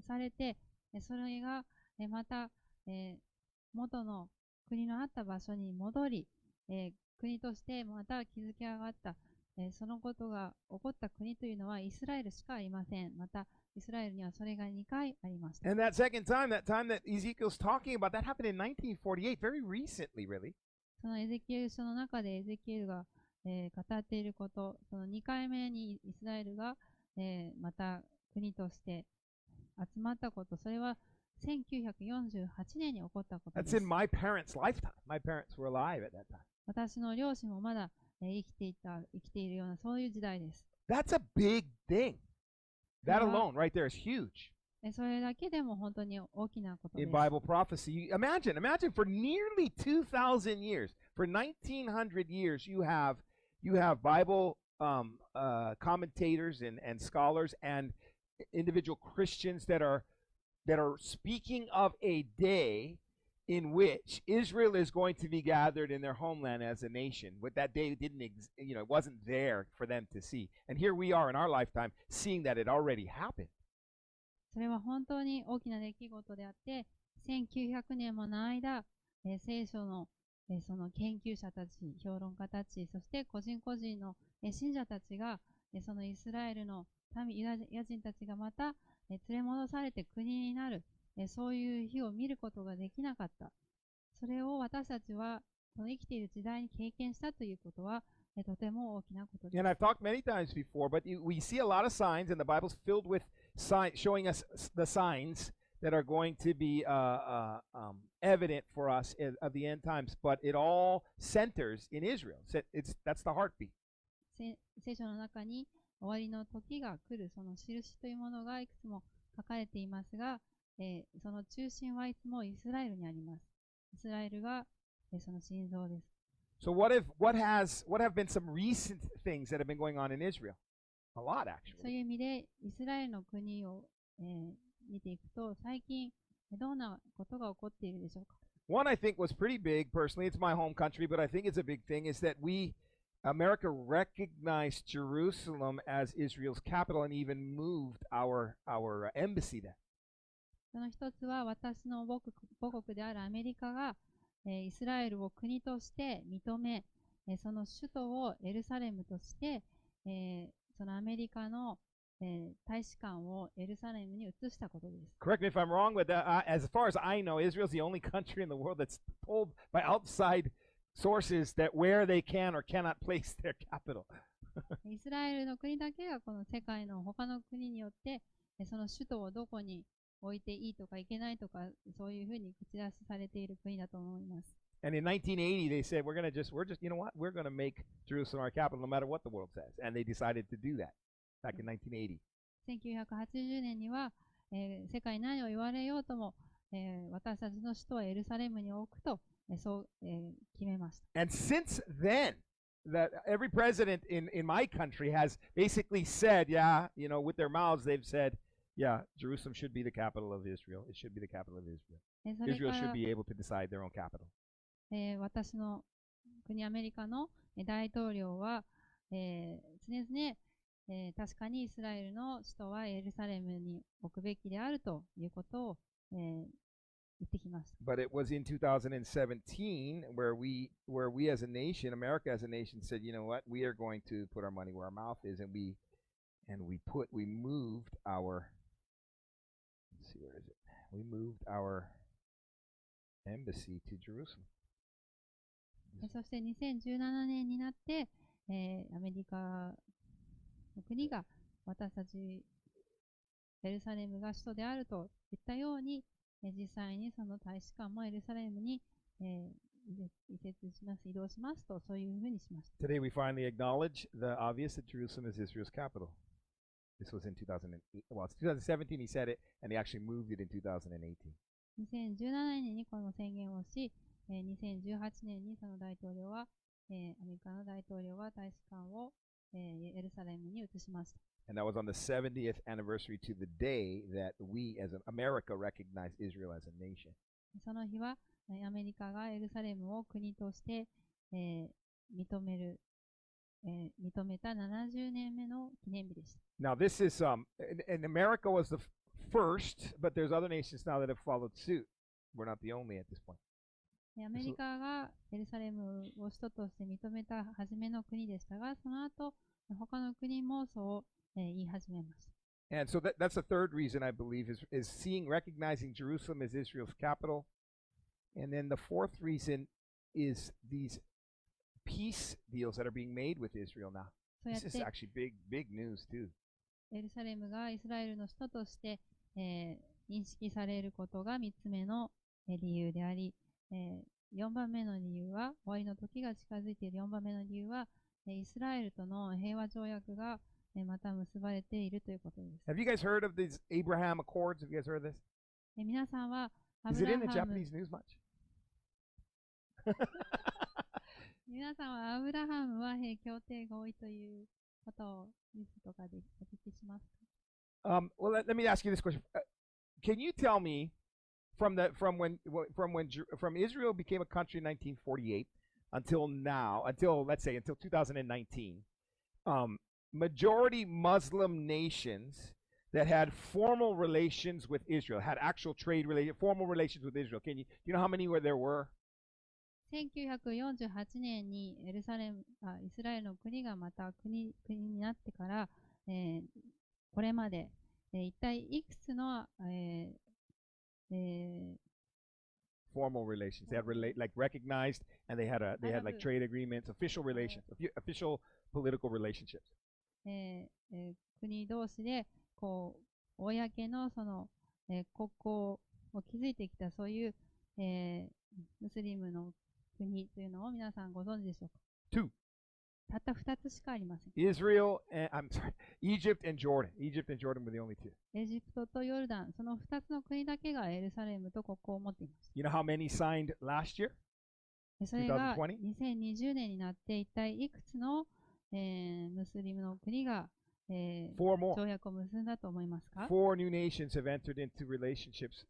されて、それがまた元の国のあった場所に戻り、国としてまた築き上がった、そのことが起こった国というのはイスラエルしかありません。またイスラエルにはそれが2回ありました。And that second time, that time that Ezekiel's talking about, that happened in 1948, very recently, really. そのエゼキエル書の中でエゼキエルが語っていること、その2回目にイスラエルがまた国として集まったこと、それは1948年に起こったことです。That's in my parents' lifetime. My parents were alive at that time. 私の両親もまだ生きているようなそういう時代です。That's a big thing. That alone, right there, is huge. それだけでも本当に大きなことです。In Bible prophecy, imagine for nearly 2,000 years, for 1,900 years, you have Bible commentators and scholars and individual Christians that are speaking of a day in which Israel is going to be gathered in their homeland as a nation. But that day it wasn't there for them to see. And here we are in our lifetime seeing that it already happened. それは本当に大きな出来事であって、1900年もの間、聖書のその研究者たち、評論家たち、そして個人個人の信者たちが、そのイスラエルのユダヤ人たちがまた連れ戻されて国になる、そういう日を見ることができなかった。それを私たちはこの生きている時代に経験したということは、とても大きなことです。And I've talked many times before, but we see a lot of signs, and the Bible's filled with signs, showing us the signs that are going to be evident for us of the end times. But it all centers in Israel. That's the heartbeat. 聖書の中に終わりの時が来るその印というものがいくつも書かれていますが、その中心はいつもイスラエルにあります。イスラエルがその心臓です。So what have been some recent things that have been going on in Israel? A lot, actually. そういう意味でイスラエルの国を、見ていくと最近どんなことが起こっているでしょうか。One I think was pretty big personally. It's my home country, but I think it's a big thing. Is that America recognized Jerusalem as Israel's capital and even moved our embassy there. その一つは私の母国であるアメリカがイスラエルを国として認め、その首都をエルサレムとして、そのアメリカの、大使館をエルサレムに移したことです。Correct me if I'm wrong, but as far as I know, Israel is the only country in the world that's told by outside sources that where they can or cannot place their capital. イスラエルの国だけがこの世界の他の国によってその首都をどこに置いていいとかいけないとかそういうふうに口出しされている国だと思います。And in 1980, they said we're just you know what, we're going to make Jerusalem our capital no matter what the world says, and they decided to do that back in 1980. 1980年には、世界何を言われようとも、私たちの首都はエルサレムに置くと、そう、決めました。And since then, that every president in my country has basically said, yeah, you know, with their mouths they've said, yeah, Jerusalem should be the capital of Israel. It should be the capital of Israel. Israel should be able to decide their own capital. 私の国アメリカの大統領は、常々確かにイスラエルの首都はエルサレムに置くべきであるということを、言ってきました。But it was in 2017 where we as a nation, America as a nation, said, you know what, we are going to put our money where our mouth is, and we moved our, let's see, where is it? We moved our embassy to Jerusalem. そして2017年になって、アメリカの国が私たちエルサレムが首都であると言ったように、実際にその大使館もエルサレムに、移設します、移動しますと、そういうふうにしました。Today we finally acknowledge the obvious that Jerusalem is Israel's capital. This was in 2008. Well, it's 2017 he said it, and he actually moved it in 2018. 2017年にこの宣言をし、2018年にその大統領は、アメリカの大統領は大使館を、エルサレムに移しました。And that was on the 70th anniversary to the day that we as America recognized Israel as a nation. その日は、アメリカがエルサレムを国として、認めた70年目の記念日でした。Now this is and America was the first, but there's other nations now that have followed suit. We're not the only at this point. アメリカがエルサレムを首都として認めた初めの国でしたが、その後他の国もそう言い始めました。And so that's the third reason I believe is recognizing Jerusalem as Israel's capital. And then the fourth reason is these peace deals that are being made with Israel now. This is actually big news too. エルサレムがイスラエルの首都として、認識されることが3つ目の、理由であり、4番目の理由は、終わりの時が近づいている4番目の理由は、イスラエルとの平和条約がまた結ばれているということです。Have you guys heard of these Abraham Accords? Have you guys heard of this? 皆さんは、Is it in the Japanese news much? 皆さんはアブラハム和平協定合意ということをニュースとかでお聞きしますか？ Well, let me ask you this question. Can you tell me from Israel became a country in 1948 until now, let's say until 2019, majority Muslim nations that had formal relations with Israel, had actual formal relations with Israel. Do you know how many there were? 1948年にイスラエルの国がまた国になってから、これまで、一体いくつの、formal relations. They had recognized, and they had like trade agreements, official relations, official political relationships. 国同士でこう公のその、国交を築いてきたそういう、ムスリムの国というのを皆さんご存知でしょうか？ Two. たった2つしかありません。Egypt and Jordan. Egypt and Jordan were the only two. エジプトとヨルダン、その2つの国だけがエルサレムと国交を持っています。You know how many signed last year? それが2020年になって一体いくつの、ムスリムの国が、条約を結んだと思いますか？ Four new nations have entered into relationships,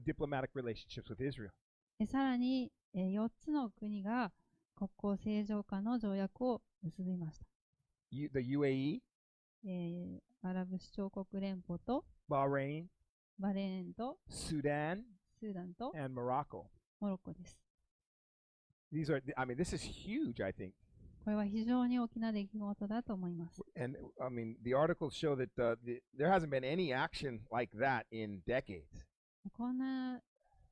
diplomatic relationships with Israel. さらに、4つの国が国交正常化の条約を結びました。The UAE, アラブ首長国連邦とバレーンとスーダンと and モロッコです。This is huge, I think. これは非常に大きな出来事だと思います。And the articles show that there hasn't been any action like that in decades. こんな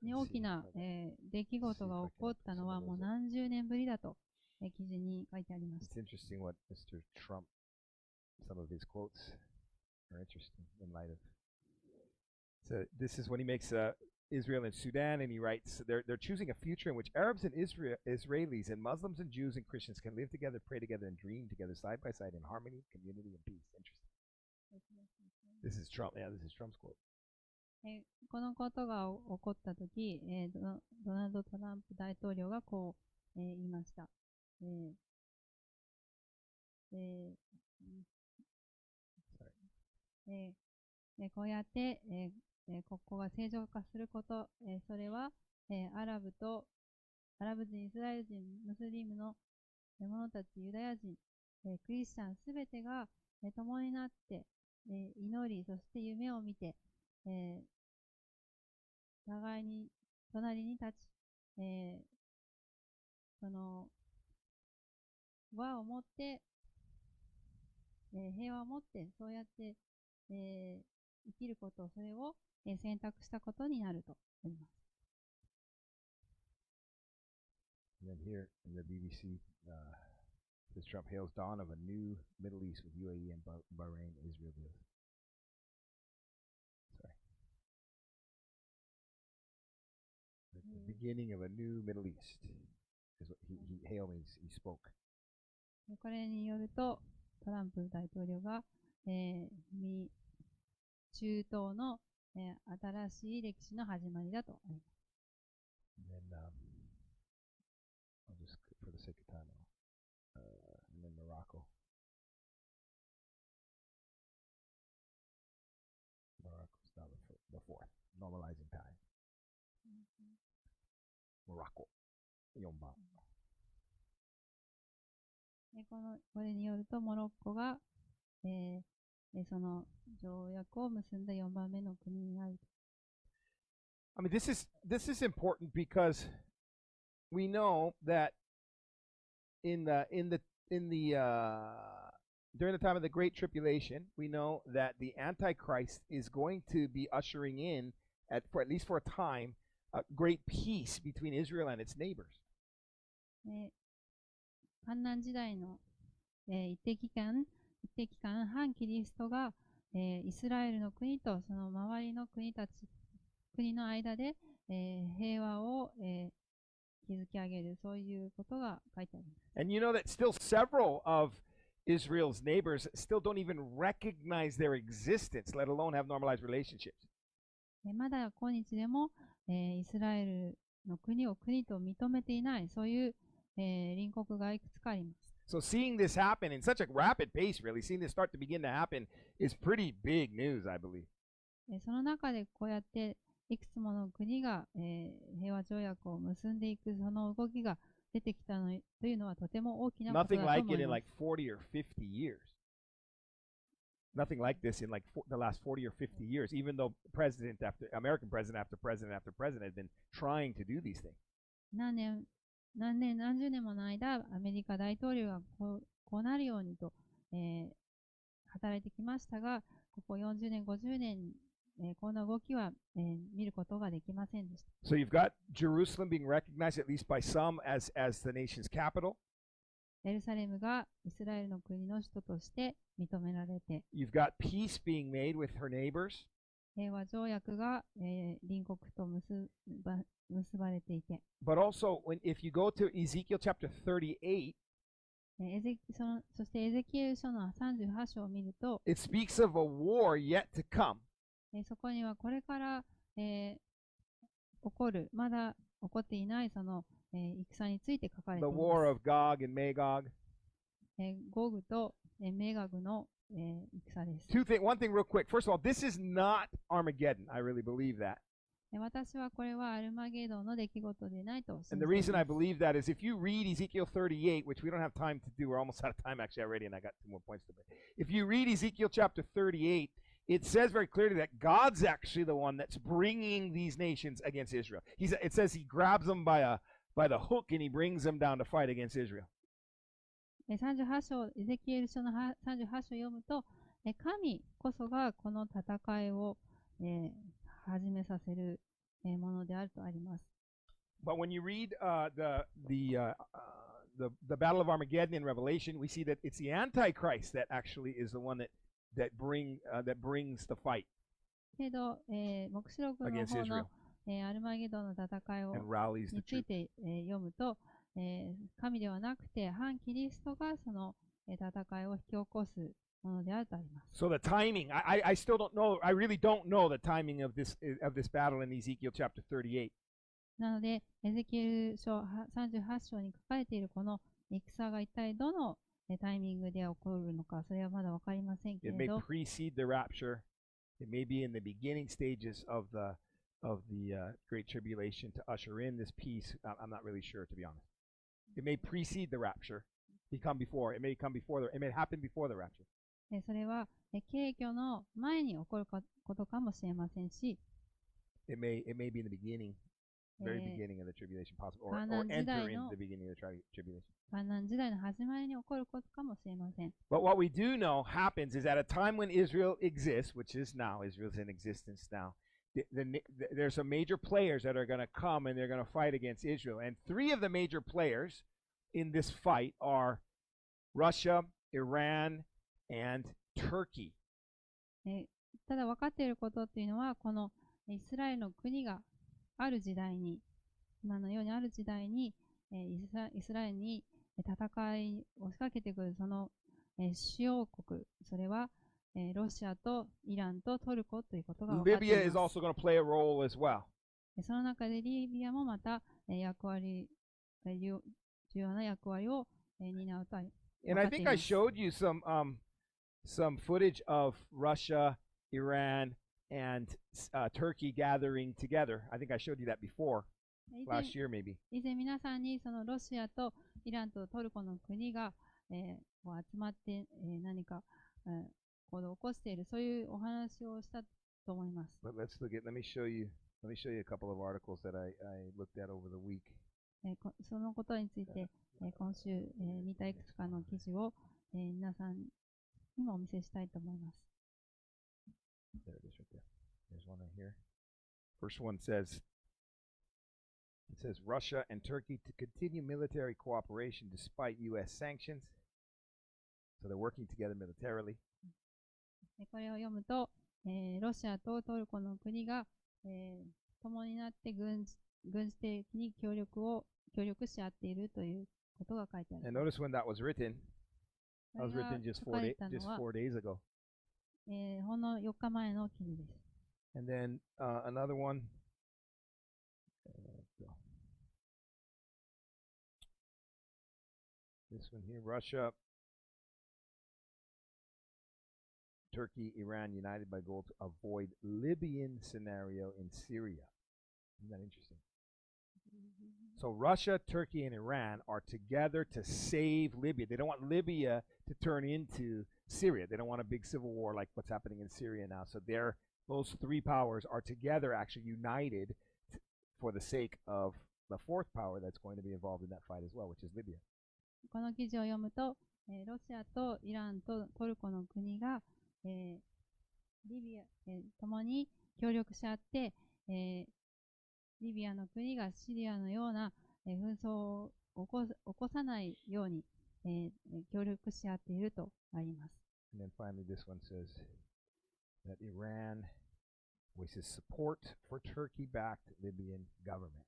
に大きな、出来事が起こったのはもう何十年ぶりだと、記事に書いてあります。It's interesting what Mr. Trump, some of his quotes are interesting in light of. So this is when he makes Israel and Sudan, and he writes, they're choosing a future in which Arabs and Israelis and Muslims and Jews and Christians can live together, pray together, and dream together side by side in harmony, community, and peace. Interesting. This is Trump. Yeah, this is Trump's quote. このことが起こったとき、ドナルド・トランプ大統領がこう、言いました。こうやって、国交が正常化すること、それは、アラブ人、イスラエル人、ムスリムの者たち、ユダヤ人、クリスチャンすべてが、共になって、祈り、そして夢を見て、互いに隣に立ち、その和を持って、平和を持って、そうやって、生きること、それを、選択したことになると思います。And then here in the BBC, says Trump hails dawn of a new Middle East with UAE and Bahrain, Israel deals. Sorry. The beginning of a new Middle East is what he hail means. He spoke. これによると、トランプ大統領が、中東の、新しい歴史の始まりだと思います。And then, I'll just, for the sake of time, and then Morocco. Morocco's now the fourth, normalizing time. Morocco, 4番。これによると、モロッコが、その条約を結んだ4番目の国になる。I mean, this is important because we know that in the during the time of the Great Tribulation, we know that the Antichrist is going to be ushering in, for at least for a time, a great peace between Israel and its neighbors. 患難時代の、一定期間、反キリストが、イスラエルの国とその周りの国の間で、平和を、築き上げる、そういうことが書いてあります。And you know that still several of Israel's neighbors still don't even recognize their existence, let alone have normalized relationships. まだ今日でも、イスラエルの国を国と認めていない、そういう、隣国がいくつかあります。So seeing this happen in such a rapid pace, really, seeing this start to begin to happen is pretty big news, I believe. その中でこうやっていくつもの国が、平和条約を結んでいくその動きが出てきたのというのはとても大きなことだ Nothing と like 思 it い in ま like す。 40 or 50 years. Nothing like this in like the last 40 or 50 years, even though American president after president after president had been trying to do these things. 何十年もの間、アメリカ大統領がこうなるようにと、働いてきましたが、ここ40年、50年、こんな動きは、見ることができませんでした。So you've got Jerusalem being recognized, at least by some, as the nation's capital. エルサレムがイスラエルの国の首都として認められて、You've got peace being made with her neighbors. 平和条約が、隣国と結ばれていて、But also, if you go to Ezekiel chapter 38, そしてエゼキエル書の38章を見ると、it speaks of a war yet to come. そこにはこれから、起こる、まだ起こっていないその、戦について書かれて The います。war of Gog and Magog. ゴグと、メガグの、戦です。One thing real quick. First of all, this is not Armageddon. I really believe that. 私はこれはアルマゲドンの出来事でないと信 And じ the てい reason I ます。 believe that is if you read Ezekiel 38, which we don't have time to do, we're almost out of time actually already, and I got 2 more points to make. If you read Ezekiel chapter 38, it says very clearly that God's actually the one that's bringing these nations against Israel. It says he grabs them by the hook and he brings them down to fight against Israel. 38章、エゼキエル書の38章を読むと、神こそがこの戦いを、始めさせるものであるとあります。But when you read the Battle of Armageddon in Revelation, we see that it's the Antichrist that actually is the one that brings the fight けど、黙示録の against 方 Israel の、アルマゲドンの戦いを and rallies the につい troops. て、読むと、神ではなくて反キリストがその、戦いを引き起こすものであるとあります。So the timing, I still don't know. I really don't know the timing of this battle in Ezekiel chapter 38. なので、エゼキエル書38章に書かれているこの戦が一体どのタイミングで起こるのか、それはまだわかりませんけ It れ may ど、precede the rapture. It may be in the beginning stages of the Great Tribulation to usher in this peace. I'm not really sure, to be honest. It may precede the rapture. It may come before. It may happen before the rapture. それは景挙の前に起こることかもしれませんし、It may be in the beginning, very えー beginning of the tribulation, possible, or 観覧時 enter 代 into の the beginning of the tribulation. 観覧時代の始まりに起こることかもしれません。 But what we do know happens is at a time when Israel exists, which is now, Israel's in existence now, there's some major players that are going to come and they're going to fight against Israel. And three of the major players in this fight are Russia, Iran, and Turkey. ただ分かっていることっていうのは、このイスラエルの国がある時代に、今のようにある時代に、イスラエルに戦いを仕掛けてくるその主要国、それはロシアとイランとトルコということが分かってい Libya is ます。 also going to play a role as well. その中でリビアもまた役割、重要な役割を担うと。 And I think I showed you some footage of Russia, Iran, and Turkey gathering together. I think I showed you that before, last year maybe. 以前皆さんにそのロシアとイランとトルコの国が、こう集まって、何か、行動を起こしている、そういうお話をしたと思います。 But let me show you a couple of articles that I looked at over the week. そのことについて、今週、見たいくつかの記事を、皆さんにもお見せしたいと思います。 There it is right there. There's one right here. First one says, Russia and Turkey to continue military cooperation despite U.S. sanctions. So they're working together militarily. これを読むと、ロシアとトルコの国が、共になって軍事的に協力し合っているということが書いてあり And ます。 notice when that was written. That was それが written 書かれたのは、 4 days ago. ほんの4日前の記事です。 And then another one. This one here, Russia, Turkey, Iran united by goal to avoid Libyan scenario in Syria. Isn't that interesting? So Russia, Turkey, and Iran are together to save Libya. They don't want Libya to turn into Syria. They don't want a big civil war like what's happening in Syria now. So those three powers are together, actually united for the sake of the fourth power that's going to be involved in that fight as well, which is Libya. この記事を読むと、ロシアとイランとトルコの国が、リビア、共に協力し合って、リビアの国がシリアのような、紛争を起こさないように、協力し合っているとあります。 And then finally, this one says that Iran voices support for Turkey-backed Libyan government.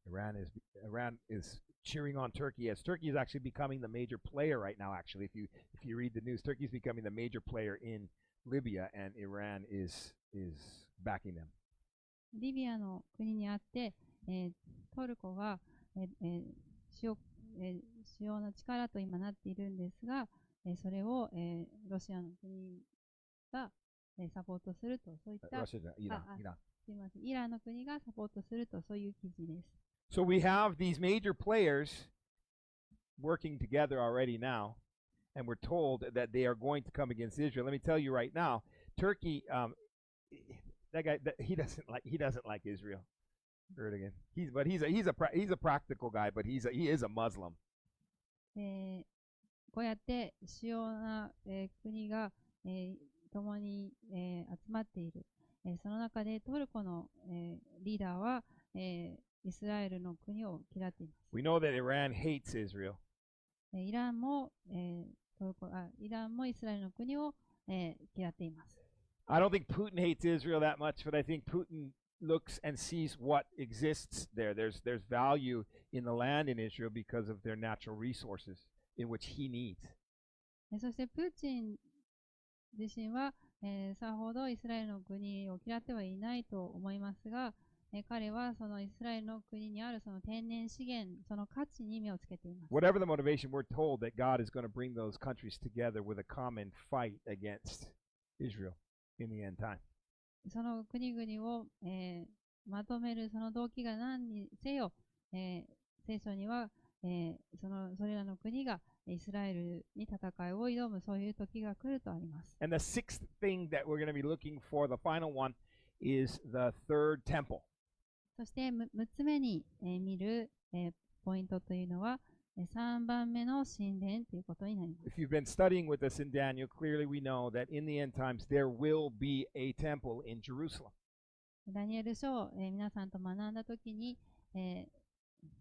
Iran is cheering on Turkey as Turkey is actually becoming the major player right now. Actually, if you read the news, Turkey is becoming the major player in Libya, and Iran is backing them. リビアの国にあって、トルコが、主要な力と今なっているんですが、それを、ロシアの国が、サポートすると、そういった、すみません、イランの国がサポートすると、そういう記事です。So we have these major players working together already now, and we're told that they are going to come against Israel. Let me tell you right now, Turkey, that guy, he doesn't like Israel. Heard again. He's a practical guy, but he is a Muslim. こうやって主要な、国が、共に、集まっている。その中でトルコの、リーダーは、イスラエルの国を嫌っています。We know that Iran hates Israel. イランもイスラエルの国を、嫌っています。I don't think Putin hates Israel that much, but I think Putin looks and sees what exists there. There's value in the land in Israel because of their natural resources in which he needs. そしてプーチン自身は、さほどイスラエルの国を嫌ってはいないと思いますが、彼はそのイスラエルの国にあるその天然資源、その価値に目をつけています。Whatever the motivation, we're told that God is going to bring those countries together with a common fight against Israel in the end time. その国々を、まとめるその動機が何にせよ、聖書には、それらの国が、イスラエルに戦いを挑むそういう時が来るとあります。And the sixth thing that we're going to be looking for, the final one, is the third temple. そして6つ目に見るポイントというのは3番目の神殿ということになります。If you've been studying with us in Daniel, clearly we know that in the end times there will be a temple in Jerusalem. ダニエル書を皆さんと学んだときに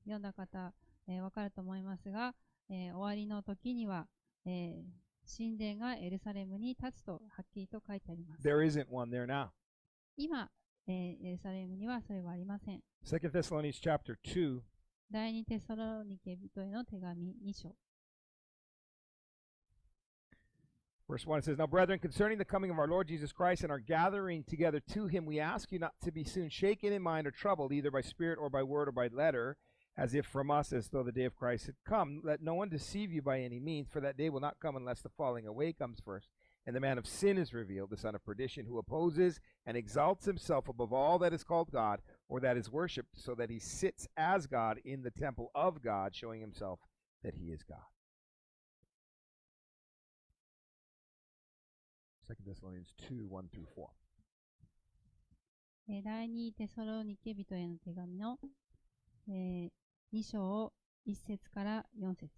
読んだ方わかると思いますが、終わりの時には神殿がエルサレムに立つとはっきりと書いてあります。There isn't one there now. 今、エルサレムにはそれはありません。2 Thessalonians chapter 2. 第2テサロニケ人への手紙2章。Verse 1 says, Now, brethren, concerning the coming of our Lord Jesus Christ and our gathering together to him, we ask you not to be soon shaken in mind or troubled, either by spirit or by word or by letter, as if from us, as though the day of Christ had come. Let no one deceive you by any means, for that day will not come unless the falling away comes first. And the man of sin is revealed, the son of perdition, who opposes and exalts himself above all that is called God or that is worshipped, so that he sits as God in the temple of God, showing himself that he is God. 2 Thessalonians 2, 1 through 4. 第2テサロニケ人への手紙の2章1節から4節。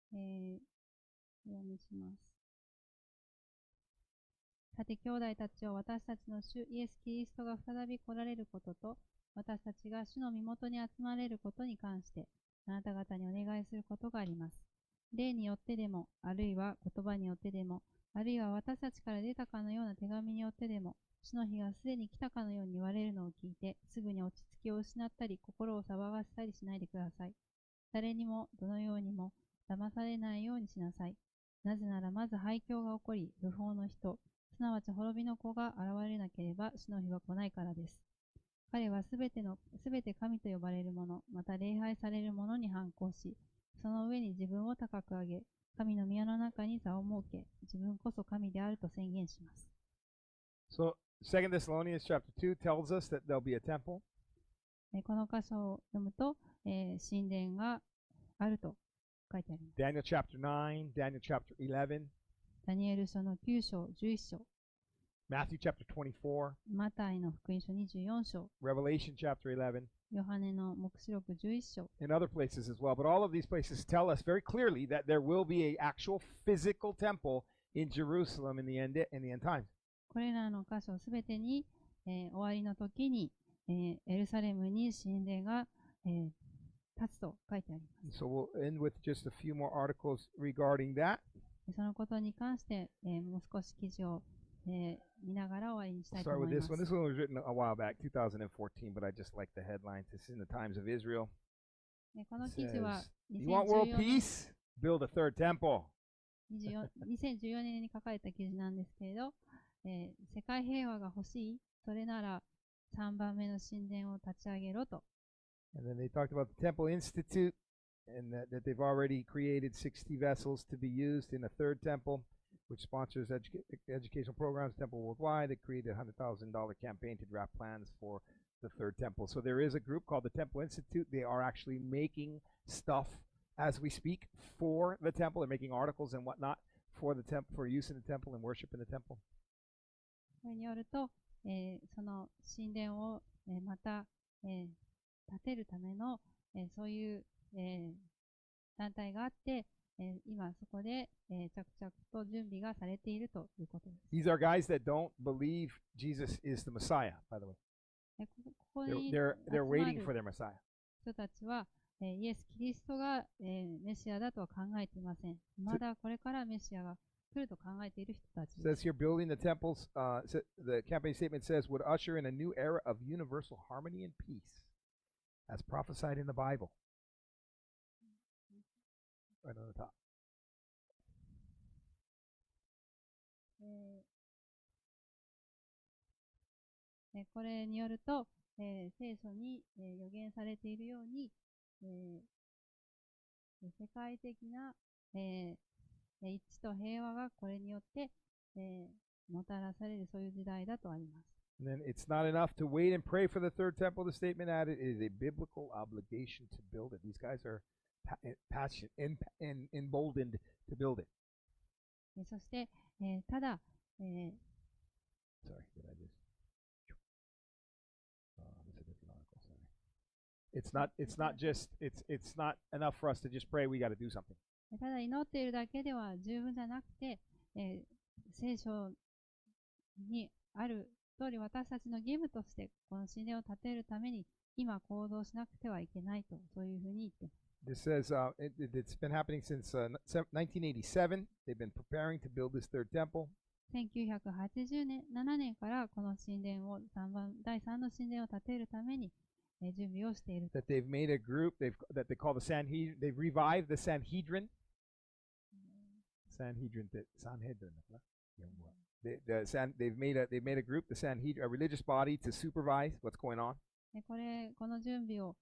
お読みします。さて、兄弟たちを私たちの主イエス・キリストが再び来られることと、私たちが主の身元に集まれることに関して、あなた方にお願いすることがあります。霊によってでも、あるいは言葉によってでも、あるいは私たちから出たかのような手紙によってでも、主の日がすでに来たかのように言われるのを聞いて、すぐに落ち着きを失ったり、心を騒がせたりしないでください。誰にも、どのようにも、騙されないようにしなさい。なぜならまず廃墟が起こり、不法の人、すなわち滅びの子が現れなければ主の日は来ないからです。彼はすべて神と呼ばれるもの、また礼拝されるものに反抗し、その上に自分を高く上げ、神の宮の中に座を設け、自分こそ神であると宣言します。So, 2 Thessalonians chapter 2 tells us that there'll be a temple. この箇所を読むと、神殿があると書いてあります。Daniel chapter 9, Daniel chapter 11, ダニエル書の9章、11章、Matthew chapter 24, マタイの福音書24章、Revelation chapter 11, ヨハネの黙示録11章、and other places as well. But all of these places tell us very clearly that there will be an actual physical temple in Jerusalem in the end times. これらの箇所すべてに、終わりの時に、エルサレムに神殿が、立つと書いてあります。So we'll end with just a few more articles regarding that. そのことに関して、もう少し記事を、見ながら終わりにしたいと Start 思 with いま this す。one. This one was written a while back, 2014, but I just like the headlines. This is in the times of Israel. この It 記事は says, You want world 2014 peace? Build a third temple. 年に書かれた記事なんですけれど、世界平和が欲しい、それなら3番目の神殿を立ち上げろと。And then they talked about the Temple Institute and that they've already created 60 vessels to be used in a third temple, which sponsors educational programs, Temple Worldwide. They created a $100,000 campaign to draft plans for the third temple. So there is a group called the Temple Institute. They are actually making stuff as we speak for the temple. They're making articles and whatnot for the temple, for use in the temple and worship in the temple. それによると、その神殿を、また、建てるための、そういう、団体があって、今そこで、着々と準備がされているということです。These are guys that don't believe Jesus is the Messiah, by the way. ここに They're 集ま waiting る for their Messiah. 人たちは、イエス・キリストが、メシアだとは考えていません。まだこれからメシアが来ると考えている人たち It で says す。 here, building the temples, the campaign statement says, would usher in a new era of universal harmony and peace, as prophesied in the Bible. Right on the top. これによると、聖書に、予言されているように、世界的な、一致と平和がこれによって、もたらされるそういう時代だとあります。And then it's not enough to wait and pray for the third temple. The statement added, it is a biblical obligation to build it. These guys are passionate and emboldened to build it. そして、ただ、Sorry, did I just? That's a different article. Sorry. It's not just it's not enough for us to just pray. We got to do something. ただ祈っているだけでは十分じゃなくて、聖書にある通り私たちの義務としてこの神殿を建てるために今行動しなくてはいけないとそういうふうに言っています。This says it's been happening since 1987. They've been preparing to build this third temple. 1987年からこの神殿を第3の神殿を建てるために準備をしている。That they've made a group that they call the Sanhedrin. They've revived the Sanhedrin. Sanhedrin. They've made a group, the Sanhedrin, a religious body, to supervise what's going on. この準備を、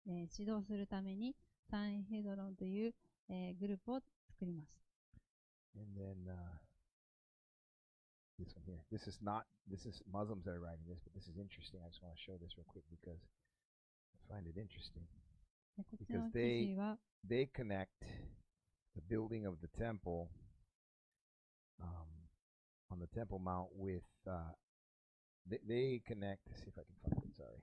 指導するためにサンヘドロンという、グループを作りました。And then this one here. This is Muslims that are writing this, but this is interesting. I just want to show this real quick because I find it interesting. Because they connect the building of the temple on the Temple Mount with they connect. Let's see if I can find it. Sorry.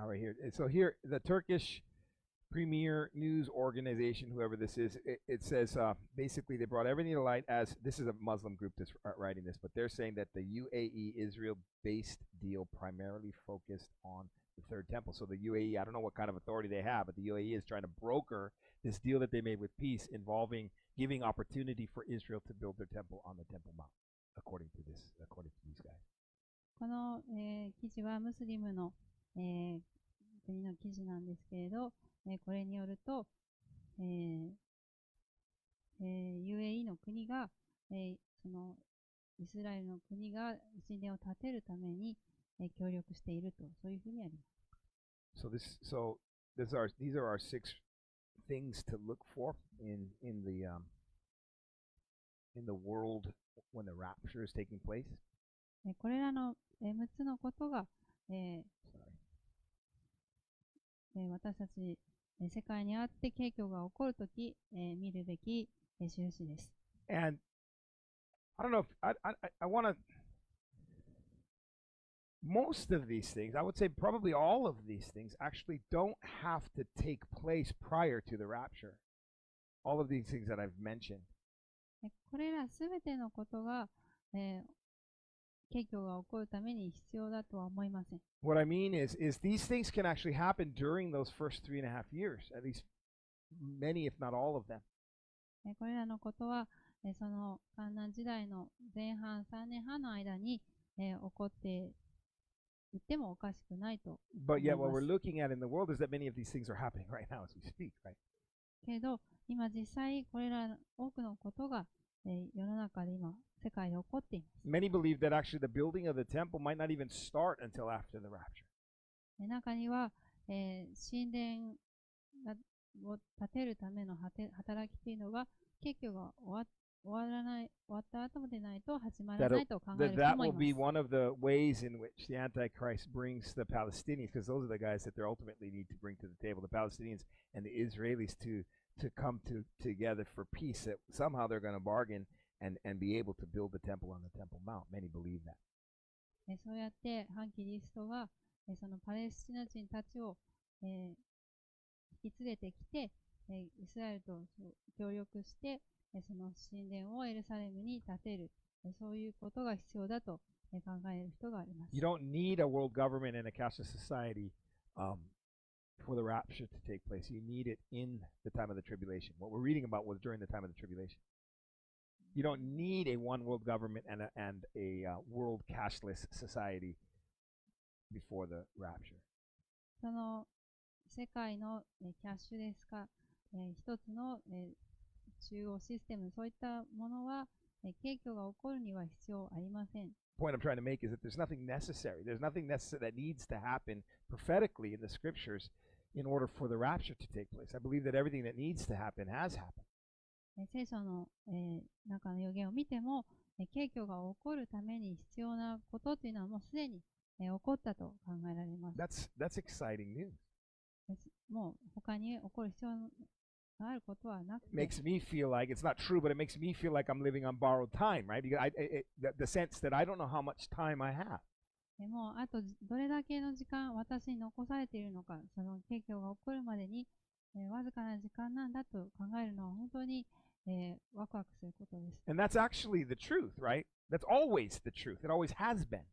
All right, here. So here, the Turkish premier news organization, whoever this is, it says basically they brought everything to light as this is a Muslim group that's writing this, but they're saying that the UAE Israel-based deal primarily focused on the third temple. So the UAE, I don't know what kind of authority they have, but the UAE is trying to broker this deal that they made with peace involving giving opportunity for Israel to build their temple on the Temple Mount, according to these guys. この、記事はムスリムの、国の記事なんですけれど、これによると、UAE の国が、そのイスラエルの国が神殿を建てるために、協力しているとそういうふうにあります。These are our 6 things to look for in the world when the rapture is taking place. これらの6つのことが、私たち世界にあって景況が起こるとき、見るべき印です。And I don't know if I want to. Most of these things, I would say probably all of these things, actually don't have to take place prior to the rapture. All of these things that I've mentioned. これらすべてのことが、景況が起こるために必要だとは思いません。What I mean is these things can actually happen during those first 3.5 years, at least many, if not all of them. これらのことは、その観覧時代の前半3年半の間に、起こっていってもおかしくないと思います。But yet what we're looking at in the world is that many of these things are happening right now as we speak, right? けど、今実際これら多くのことが、世の中で今世界で起こっています。Many believe that actually the building of the temple might not even start until after the rapture. 中には、神殿を建てるための働きというのが景況が終わった後でないと始まらないと考える人もいます。That will be one of the ways in which the Antichrist brings the Palestinians, because those are the guys that they ultimately need to bring to the table, the Palestinians and the Israelis to come together for peace, that somehow they're going to bargain and be able to build the temple on the Temple Mount. Many believe that. そうやって反キリストがそのパレスチナ人たちを引き連れてきてイスラエルと協力してその神殿をエルサレムに建てるそういうことが必要だと考える人があります。You don't need a world government and a cashless society for the rapture to take place. You need it in the time of the tribulation. What we're reading about was during the time of the tribulation. You don't need a one world government and a world cashless society before the rapture. その世界のキャッシュレス化、一つの中央システム、そういったものは景挙が起こるには必要ありません。Point I'm trying to make is that there's nothing necessary. There's nothing necessary that needs to happen prophetically in the scriptures in order for the rapture to take place. I believe that everything that needs to happen has happened. 聖書の、中の予言を見ても、景挙が起こるために必要なことというのはもうすでに、起こったと考えられます。That's exciting news. もう他に起こる必要があることはなくて。Makes me feel like it's not true, but it makes me feel like I'm living on borrowed time, right? Because the sense that I don't know how much time I have. もうあとどれだけの時間私に残されているのか、その景挙が起こるまでに、わずかな時間なんだと考えるのは本当に、ワクワクすることです。And that's actually the truth, right? That's always the truth. It always has been.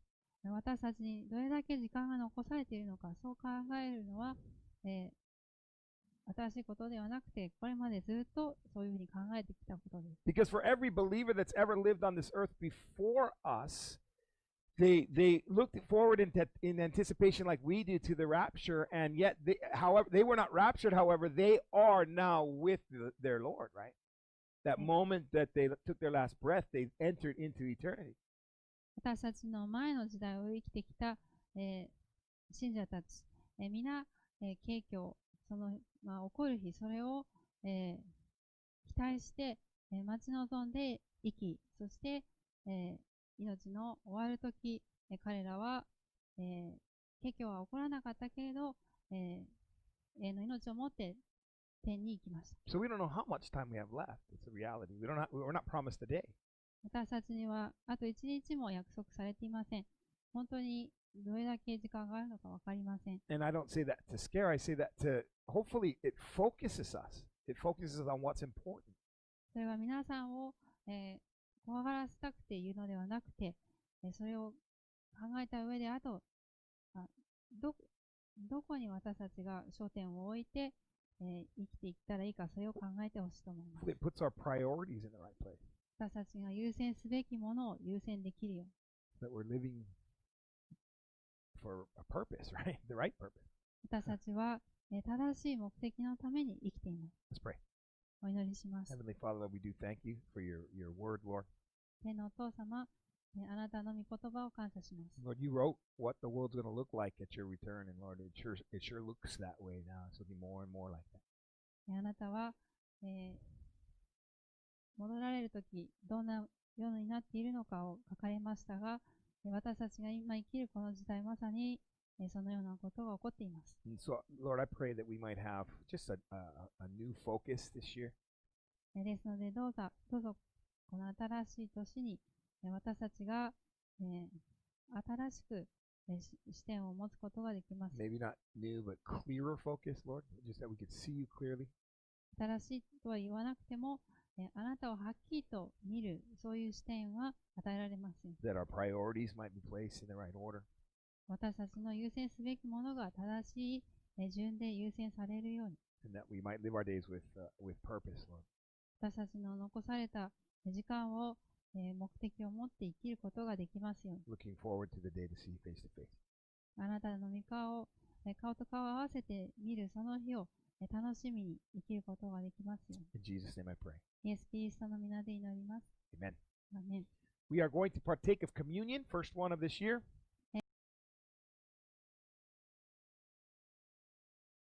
私たちにどれだけ時間が残されているのか、そう考えるのは、新しいことではなくて、これまでずっとそういうふうに考えてきたことです。Because for every believer that's ever lived on this earth before us, they looked forward in anticipation like we do to the rapture, and yet they were not raptured. However, they are now with their Lord, right? That moment that they took their last breath, they entered into eternity. 私たちの前の時代を生きてきた、信者たち、皆、景挙、その、起こる日、それを、期待して、待ち望んで生き、そして、命の終わるとき、彼らは、景挙は起こらなかったけれど、永遠の命を持って天に行きました。So we don't know how much time we have left. It's a reality. We're not promised a day. 私たちにはあと一日も約束されていません。本当にどれだけ時間があるのか分かりません。And I don't say that to scare. I say that to hopefully it focuses us. It focuses on what's important. それは皆さんを、怖がらせたくて言うのではなくて、それを考えた上でどこに私たちが焦点を置いて、生きていったらいいか、それを考えてほしいと思います。It puts our priorities in the right place. 私たちが優先すべきものを優先できるように。That we're living for a purpose, right? The right purpose. 私たちは、正しい目的のために生きています。Let's pray. お祈りします。 Heavenly Father, Lord, we do thank you for your word, Lord. 天のお父様、あなたの御言葉を感謝します。Lord, you wrote what the world's going to look like at your return, and Lord, it sure looks that way now. It's looking more and more like that. あなたは、戻られるとき、どんな世になっているのかを書かれましたが、私たちが今生きるこの時代、まさにそのようなことが起こっています。And so, Lord, I pray that we might have just a new focus this year. ですので、どうぞこの新しい年に私たちが、新しく視点を持つことができます。Maybe not new, but clearer focus, Lord, just that we could see you clearly. 新しいとは言わなくても、あなたをはっきりと見る、そういう視点は与えられます。That our priorities might be placed in the right order. 私たちの優先すべきものが正しい順で優先されるように。And that we might live our days with purpose, Lord. 私たちの残された時間を、目的を持って生きることができますように。Looking forward to the day to see you face to face. あなたの御顔を、顔と顔を合わせて見るその日を、楽しみに生きることができますように。In Jesus' name I pray. イエス・キリストの皆で祈ります。Amen. アーメン。We are going to partake of communion, first one of this year.